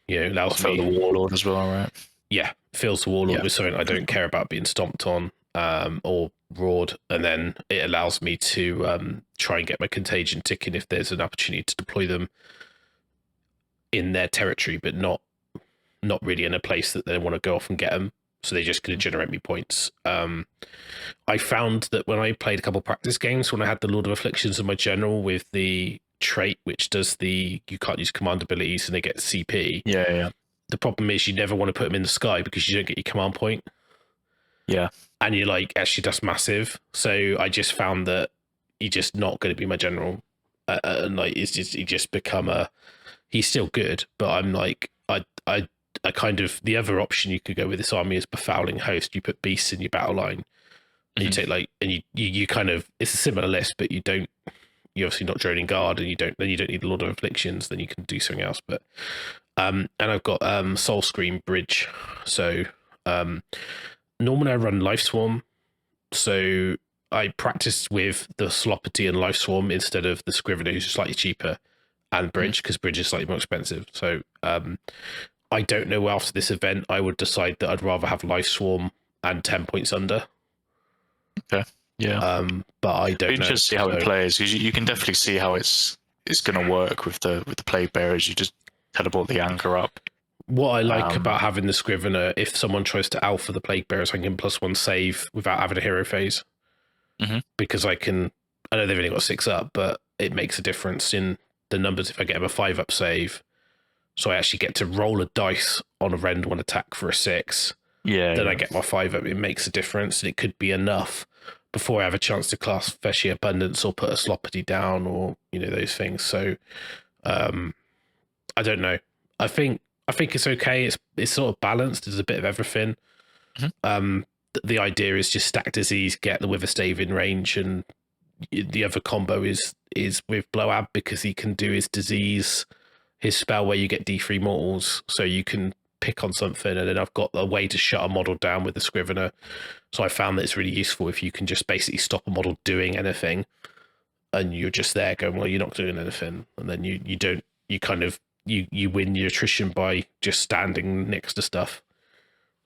You know, allows me the Warlord as well, right? Yeah, fills the Warlord with something I don't care about being stomped on or roared, and then it allows me to try and get my contagion ticking if there's an opportunity to deploy them in their territory, but not really in a place that they want to go off and get them. So they're just going to generate me points. I found that when I played a couple practice games, when I had the Lord of Afflictions in my general with the trait which does you can't use command abilities and they get CP. The problem is you never want to put them in the sky because you don't get your command point. And you're like, actually that's massive. So I just found that he's just not going to be my general. And like he just become he's still good, but I'm like I kind of, the other option you could go with this army is Befouling Host. You put beasts in your battle line, and you take like, and you kind of, it's a similar list, but you're obviously not Droning Guard, and you don't need the Lord of Afflictions. Then you can do something else. But and I've got Soul Scream Bridge. So normally I run Life Swarm, so I practiced with the Sloppity and Life Swarm instead of the Scrivener, who's slightly cheaper, and Bridge, because Bridge is slightly more expensive. So I don't know, after this event I would decide that I'd rather have Life Swarm and 10 points under. But I don't know. Just see how it plays, because you can definitely see how it's going to work with the Plague Bearers. You just teleport the anchor up. What I like about having the Scrivener, if someone tries to alpha the Plague Bearers, I can +1 save without having a hero phase. Because I know they've only got 6 up, but it makes a difference in the numbers if I get them a 5 up save. So I actually get to roll a dice on a rend 1 attack for a 6. Then I get my 5 up. It makes a difference, and it could be enough before I have a chance to cast Feshy Abundance or put a Sloppity down, or those things. So I don't know. I think it's okay. It's sort of balanced. There's a bit of everything. The idea is just stack disease, get the Witherstave in range, and the other combo is with Bloab, because he can do his disease, his spell where you get D3 mortals, so you can pick on something, and then I've got a way to shut a model down with the Scrivener. So I found that it's really useful if you can just basically stop a model doing anything, and you're just there going, well, you're not doing anything, and then you win your attrition by just standing next to stuff.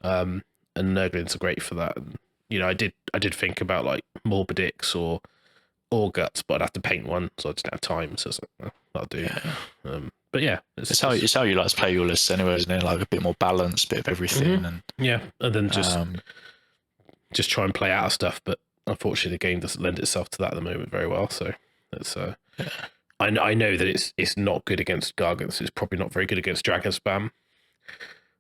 And Nurglings are great for that. And you know, I did think about like Morbidix or Guts, but I'd have to paint one, so I didn't have time. So it's like, well, that'll do. Yeah. But yeah, It's how you like to play your lists anyway, isn't it? Like a bit more balanced, bit of everything, and yeah, and then just try and play out of stuff. But unfortunately, the game doesn't lend itself to that at the moment very well. So it's I know that it's not good against Gargants. It's probably not very good against Dragon Spam.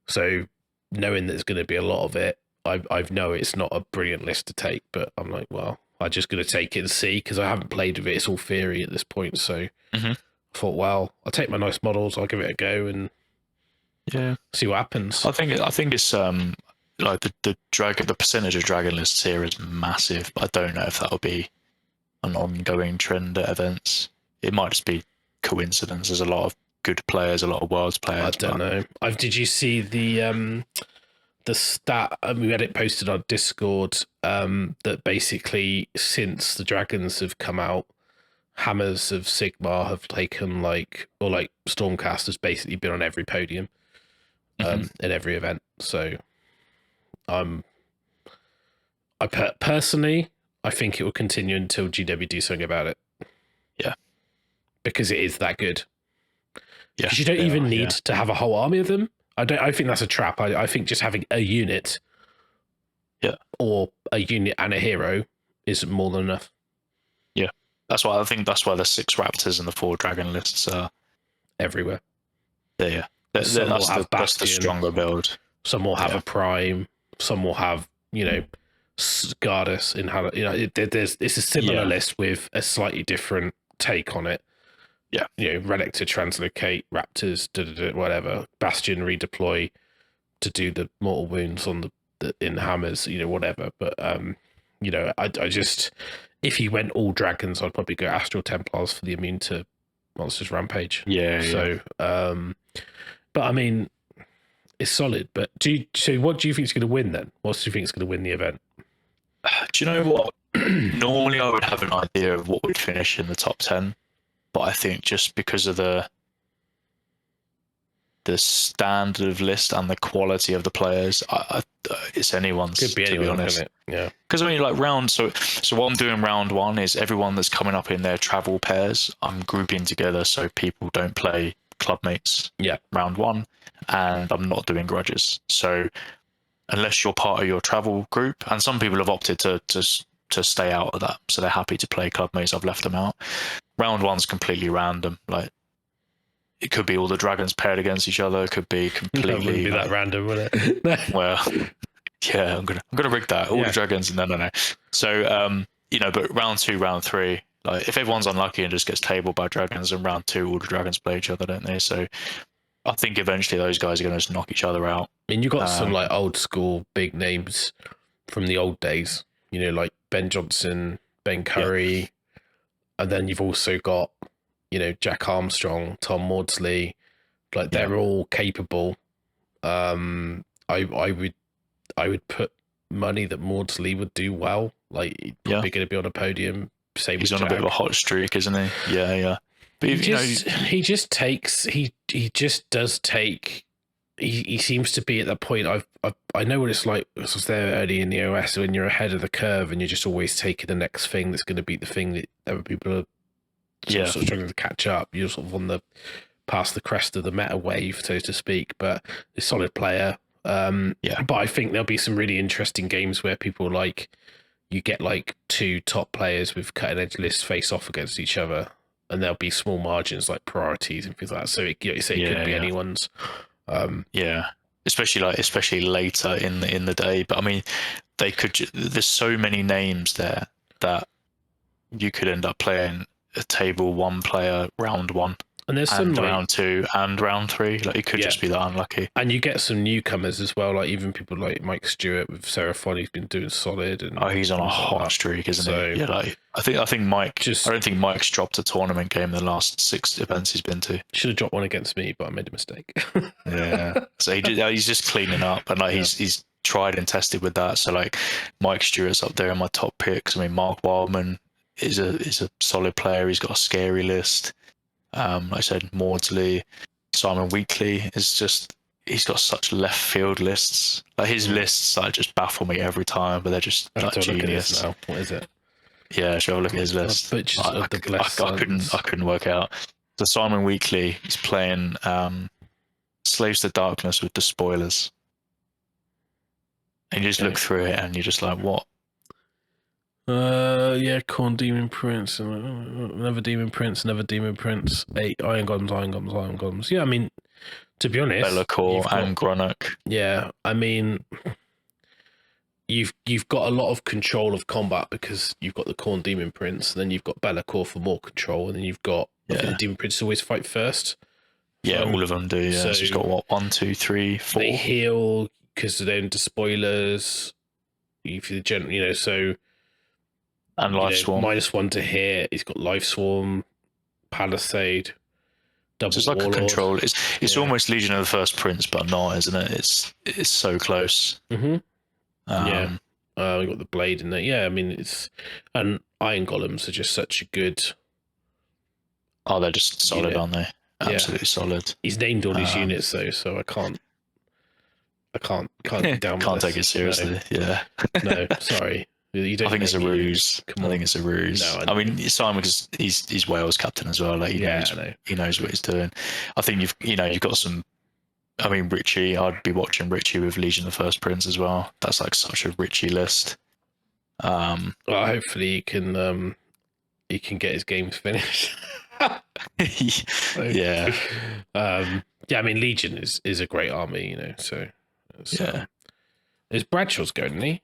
So knowing there's going to be a lot of it, I know it's not a brilliant list to take. But I'm like, well, I'm just going to take it and see, because I haven't played with it. It's all theory at this point. So I thought, well, I'll take my nice models. I'll give it a go and see what happens. I think it's like the percentage of dragon lists here is massive, but I don't know if that'll be an ongoing trend at events. It might just be coincidence. There's a lot of good players, a lot of worlds players. I don't know. Did you see the stat? We had it posted on Discord that basically since the dragons have come out, hammers of Sigmar have taken like Stormcast has basically been on every podium in every event. So personally, I think it will continue until GW do something about it. Yeah, because it is that good. Yeah, because you don't even need to have a whole army of them. I think that's a trap. I think just having a unit, or a unit and a hero is more than enough. Yeah, that's why the 6 raptors and the 4 dragon lists are everywhere. Yeah, that's the stronger build. Some will have a prime. Some will have, you know, Gardas in how, you know, it's a similar list with a slightly different take on it. Yeah, you know, Relic to translocate raptors, whatever. Bastion redeploy to do the mortal wounds on the in hammers, you know, whatever. But you know, I just, if you went all dragons, I'd probably go Astral Templars for the immune to monsters rampage. So but I mean, it's solid. But so what do you think is going to win then? What do you think is going to win the event? Do you know what? Normally I would have an idea of what would finish in the top 10. But I think just because of the standard of list and the quality of the players, it's anyone's. Could be anyone, to be honest. Yeah. Because I mean, like so what I'm doing round 1 is everyone that's coming up in their travel pairs, I'm grouping together so people don't play clubmates. Yeah. Round 1, and I'm not doing grudges. So unless you're part of your travel group, and some people have opted to stay out of that, so they're happy to play clubmates. I've left them out. Round 1's completely random. Like, it could be all the dragons paired against each other. It could be completely. That wouldn't be that random, would it? Well, yeah, I'm gonna rig that. All the dragons. No. So you know, but round 2, round 3, like if everyone's unlucky and just gets tabled by dragons, and round 2 all the dragons play each other, don't they? So I think eventually those guys are gonna just knock each other out. I mean, you got some like old school big names from the old days. You know, like Ben Johnson, Ben Curry. And then you've also got, you know, Jack Armstrong, Tom Maudsley, like they're all capable. I would put money that Maudsley would do well. Like he's probably going to be on a podium. Same he's with on Jack. A bit of a hot streak, isn't he? Yeah. But he just does take. He seems to be at that point. I know what it's like. I was there early in the AOS when you're ahead of the curve and you're just always taking the next thing that's going to beat the thing that other people are sort of struggling to catch up. You're sort of on the past the crest of the meta wave, so to speak. But a solid player. But I think there'll be some really interesting games where people like you get like 2 top players with cutting edge lists face off against each other, and there'll be small margins like priorities and things like that. So it could be anyone's. Especially later in the day. But I mean, there's so many names there that you could end up playing a table 1 player round 1, and there's some round 2 and round 3. Like it could just be that unlucky. And you get some newcomers as well, like even people like Mike Stewart with Seraphon. He's been doing solid, and he's on a hot streak, isn't he? Yeah, like I think Mike. I don't think Mike's dropped a tournament game in the last 6 events he's been to. Should have dropped one against me, but I made a mistake. So he's just cleaning up, and like he's tried and tested with that. So like Mike Stewart's up there in my top picks. I mean, Mark Wildman is a solid player. He's got a scary list. Like I said, Maudsley, Simon Weekly is just he's got such left field lists. Like his lists like just baffle me every time, but they're just I have like to look at this genius. now. What is it? Yeah, sure. Look at his list. Butchers of the Blessed I couldn't work out. So Simon Weekly, he's playing Slaves to Darkness with the spoilers. And you just look through it and you're just like, what? Yeah, Corn Demon Prince, another Demon Prince, another Demon Prince, 8 Iron Golems, Iron Golems, Iron Golems. Yeah, I mean, to be honest, Bellacore and Gronok. Yeah, I mean, you've got a lot of control of combat because you've got the Corn Demon Prince, and then you've got Bellacore for more control, and then you've got I think the Demon Prince always fight first. Yeah, all of them do. Yeah, so he's got what 1, 2, 3, 4. They heal because they're into spoilers. If you're general, you know, so. And Life Swarm. -1 to hit. He's got Life Swarm, Palisade, double. So it's like Warlord. a control. It's almost Legion of the First Prince, but not, isn't it? It's so close. We got the blade in there. Yeah, I mean and Iron Golems are just such a good. Oh, they're just solid, aren't they? Absolutely solid. He's named all these units though, so I can't get down. Can't take it seriously. No. Yeah. No, sorry. I think it's a ruse. I think it's a ruse. No, I mean, Simon, because he's Wales captain as well. Like he knows what he's doing. I think you've got some. I mean, Richie. I'd be watching Richie with Legion of the First Prince as well. That's like such a Richie list. Well, hopefully he can get his games finished. Yeah. I mean, Legion is a great army, you know. So there's Bradshaw's going, isn't he?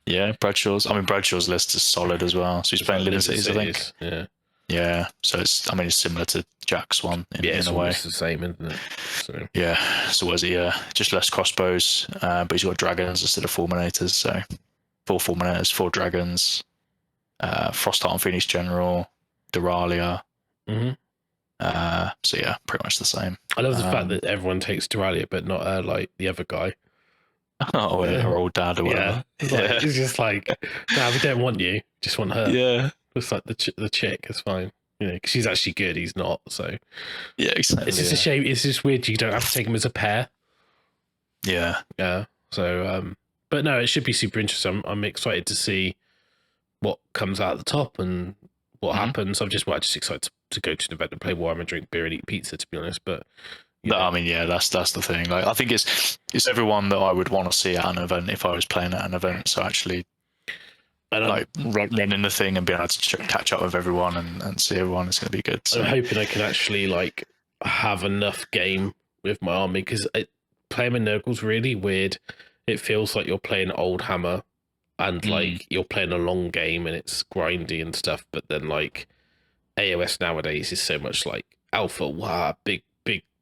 Yeah, Bradshaw's list is solid as well. So he's playing Living Cities, I think. Yeah. Yeah. So it's similar to Jack's one in a way. It's the same, isn't it? So. Yeah. So was he? Just less crossbows, but he's got dragons instead of Fulminators. So 4 Fulminators, 4 dragons, Frostheart and Phoenix General, Duralia. So yeah, pretty much the same. I love the fact that everyone takes Duralia, but not like the other guy. Oh, her old dad or whatever. Yeah. It's just like, no, we don't want you. Just want her. Yeah. It's like the chick. It's fine. You know, because she's actually good. He's not. So. Yeah, exactly. It's just a shame. It's just weird. You don't have to take them as a pair. Yeah. Yeah. So, but no, it should be super interesting. I'm excited to see what comes out at the top and what happens. I'm just excited to go to an event and play Warhammer and drink beer and eat pizza, to be honest. But. I mean, yeah, that's the thing. Like, I think it's everyone that I would want to see at an event if I was playing at an event. So actually, running the thing and being able to catch up with everyone and see everyone is going to be good. So. I'm hoping I can actually like have enough game with my army because playing with Nurgle's really weird. It feels like you're playing Old Hammer and like you're playing a long game and it's grindy and stuff. But then like AOS nowadays is so much like alpha, wow, big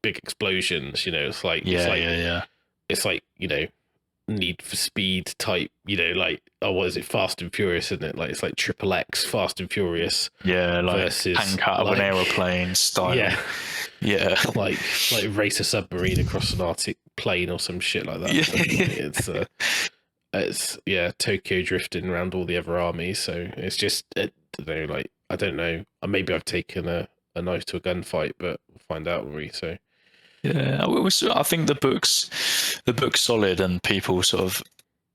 explosions, you know. It's like it's like, you know, Need for Speed type, you know, like what is it, Fast and Furious, isn't it? Like it's like XXX Fast and Furious, like versus hang out of an aeroplane style, like race a submarine across an Arctic plane or some shit like that. It's Tokyo drifting around all the other armies. So it's just I don't know, maybe I've taken a knife to a gunfight, but we'll find out, will we? So yeah, I think the book's solid, and people sort of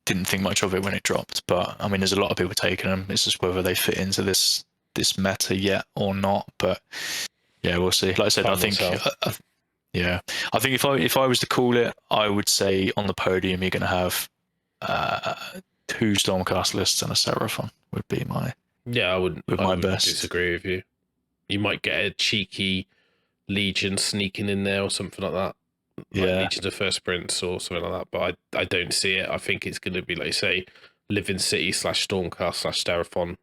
didn't think much of it when it dropped. But I mean, there's a lot of people taking them. It's just whether they fit into this meta yet or not. But yeah, we'll see. Like I said, I think if I was to call it, I would say on the podium you're going to have 2 Stormcast lists and a Seraphon would be my I wouldn't best. Disagree with you. You might get a cheeky Legion sneaking in there or something like that. Like Legion of First Prince or something like that. But I don't see it. I think it's going to be like, say, Living City / Stormcast / Seraphon.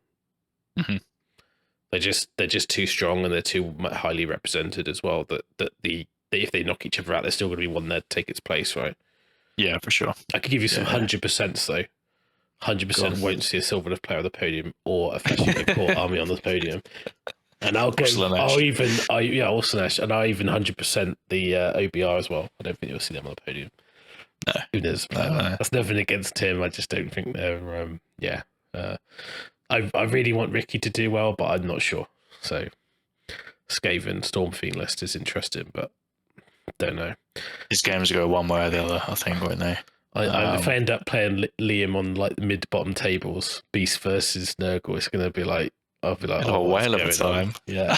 They're just too strong and they're too highly represented as well. That if they knock each other out, there's still going to be one there to take its place, right? Yeah, for sure. I could give you some 100% though. 100% won't see a Sylvaneth player on the podium or a Flesh Core army on the podium. And I'll go. I'll even 100% the OBR as well. I don't think you'll see them on the podium. No, who knows? That's nothing against Tim. I just don't think they're. I really want Ricky to do well, but I'm not sure. So, Skaven Stormfiend list is interesting, but don't know. These games go one way or the other, I think, won't they? If I end up playing Liam on like the mid-bottom tables, Beast versus Nurgle, it's going to be like, I'll be like, a whale of a time. Yeah.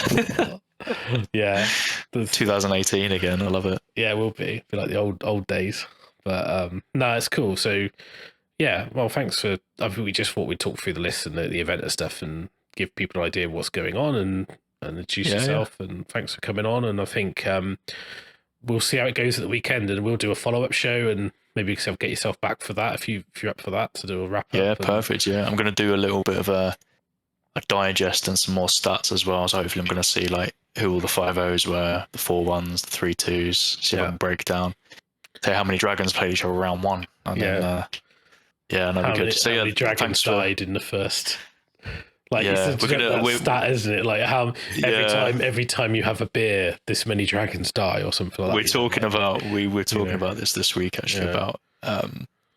Yeah. 2018 again. I love it. Yeah, it will be like the old days. But no, it's cool. So yeah, well, thanks for. I think we just thought we'd talk through the list and the event and stuff, and give people an idea of what's going on, and introduce yourself. Yeah. And thanks for coming on. And I think we'll see how it goes at the weekend, and we'll do a follow-up show, and maybe you can get yourself back for that if you're up for that, to do a wrap up. Yeah, perfect. Yeah, I'm going to do a little bit of a digest and some more stats as well. So hopefully I'm going to see like who all the 5-0s were, the 4-1s, the 3-2s, see if I can break down, say how many dragons played each other round one. And then, that'd be good. So how many dragons died in the first? Like, it's a stat, isn't it? Like how every time you have a beer, this many dragons die or something like that. We're talking about about this week actually about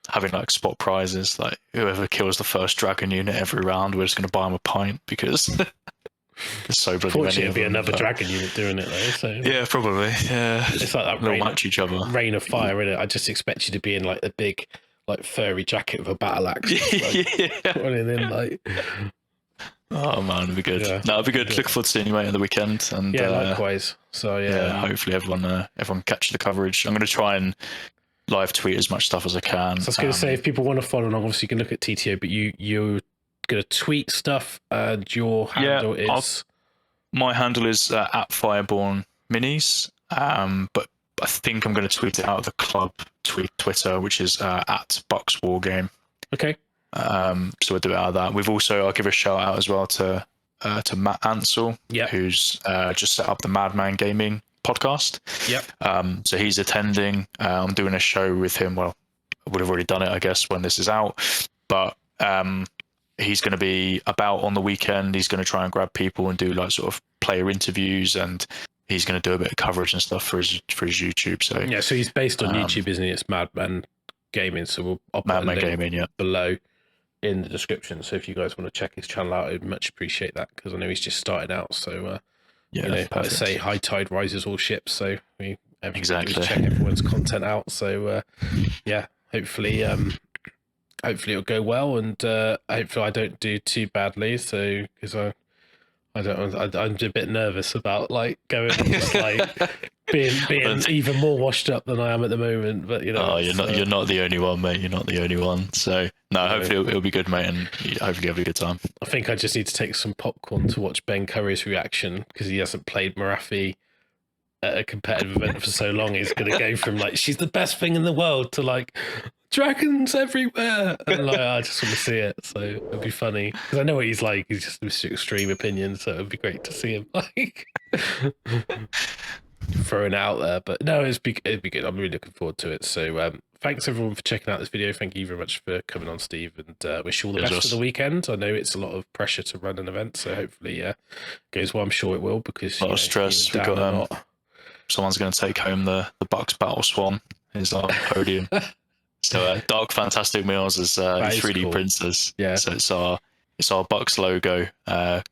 having like spot prizes, like whoever kills the first dragon unit every round, we're just going to buy them a pint because there's so bloody many. Fortunately, it'll be another dragon unit doing it though. So yeah, probably. Yeah, it's like that. They'll match each other. Rain of fire, innit? I just expect you to be in like the big, like furry jacket with a battle axe, running in like. Oh man, it'd be good. Yeah, no, it'd be good. Look forward to seeing you, mate, on the weekend. And likewise. So hopefully everyone catches the coverage. I'm going to try and live tweet as much stuff as I can. So I was going to say, if people want to follow along, obviously you can look at TTO, but you're going to tweet stuff, and your handle is. My handle is at Fireborn Minis, but I think I'm going to tweet it out of the club Twitter, which is at Bucks Wargame. Okay. So we'll do it out of that. I'll give a shout out as well to Matt Ansell, who's just set up the Madman Gaming podcast. Yep. So he's attending. I'm doing a show with him. Well, I would have already done it, I guess, when this is out. But he's going to be about on the weekend. He's going to try and grab people and do like sort of player interviews, and he's going to do a bit of coverage and stuff for his YouTube. So yeah, so he's based on YouTube, isn't he? It's Madman Gaming. So we'll Madman Gaming, below in the description. So if you guys want to check his channel out, I'd much appreciate that, because I know he's just starting out. So I say high tide rises all ships. So we exactly check everyone's content out. So hopefully it'll go well, and hopefully I don't do too badly. So because I'm a bit nervous about like going and just like being even more washed up than I am at the moment. But you're not the only one, mate. You're not the only one. So no, hopefully it'll be good, mate, and hopefully have a good time. I think I just need to take some popcorn to watch Ben Curry's reaction, because he hasn't played Marathi at a competitive event for so long. He's going to go from like, she's the best thing in the world, to like, dragons everywhere, and like, I just want to see it. So it'll be funny, because I know what he's like. He's just Mr. Extreme Opinion, so it'd be great to see him like throwing it out there. But no, it'd be good. I'm really looking forward to it. So thanks everyone for checking out this video. Thank you very much for coming on, Steve, and wish you all the best for the weekend. I know it's a lot of pressure to run an event, so hopefully goes well. I'm sure it will, because a lot of stress. We've got someone's going to take home the Bucks Battle Swan is our podium. So Dark Fantastic Meals is 3D cool. printers. Yeah. So it's our Bucks logo,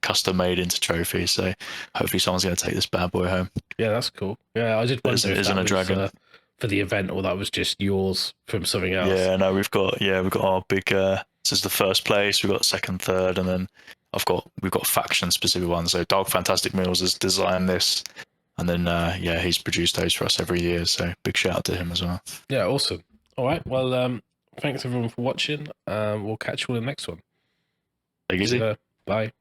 custom made into trophy. So hopefully someone's going to take this bad boy home. Yeah, that's cool. Yeah, I did wonder if that was a dragon for the event, or that was just yours from something else. Yeah, no, we've got our big. This is the first place. We've got second, third, and then we've got faction specific ones. So Dark Fantastic Meals has designed this. And then, he's produced those for us every year. So big shout out to him as well. Yeah, awesome. All right. Well, thanks everyone for watching. We'll catch you all in the next one. Take it easy. Bye.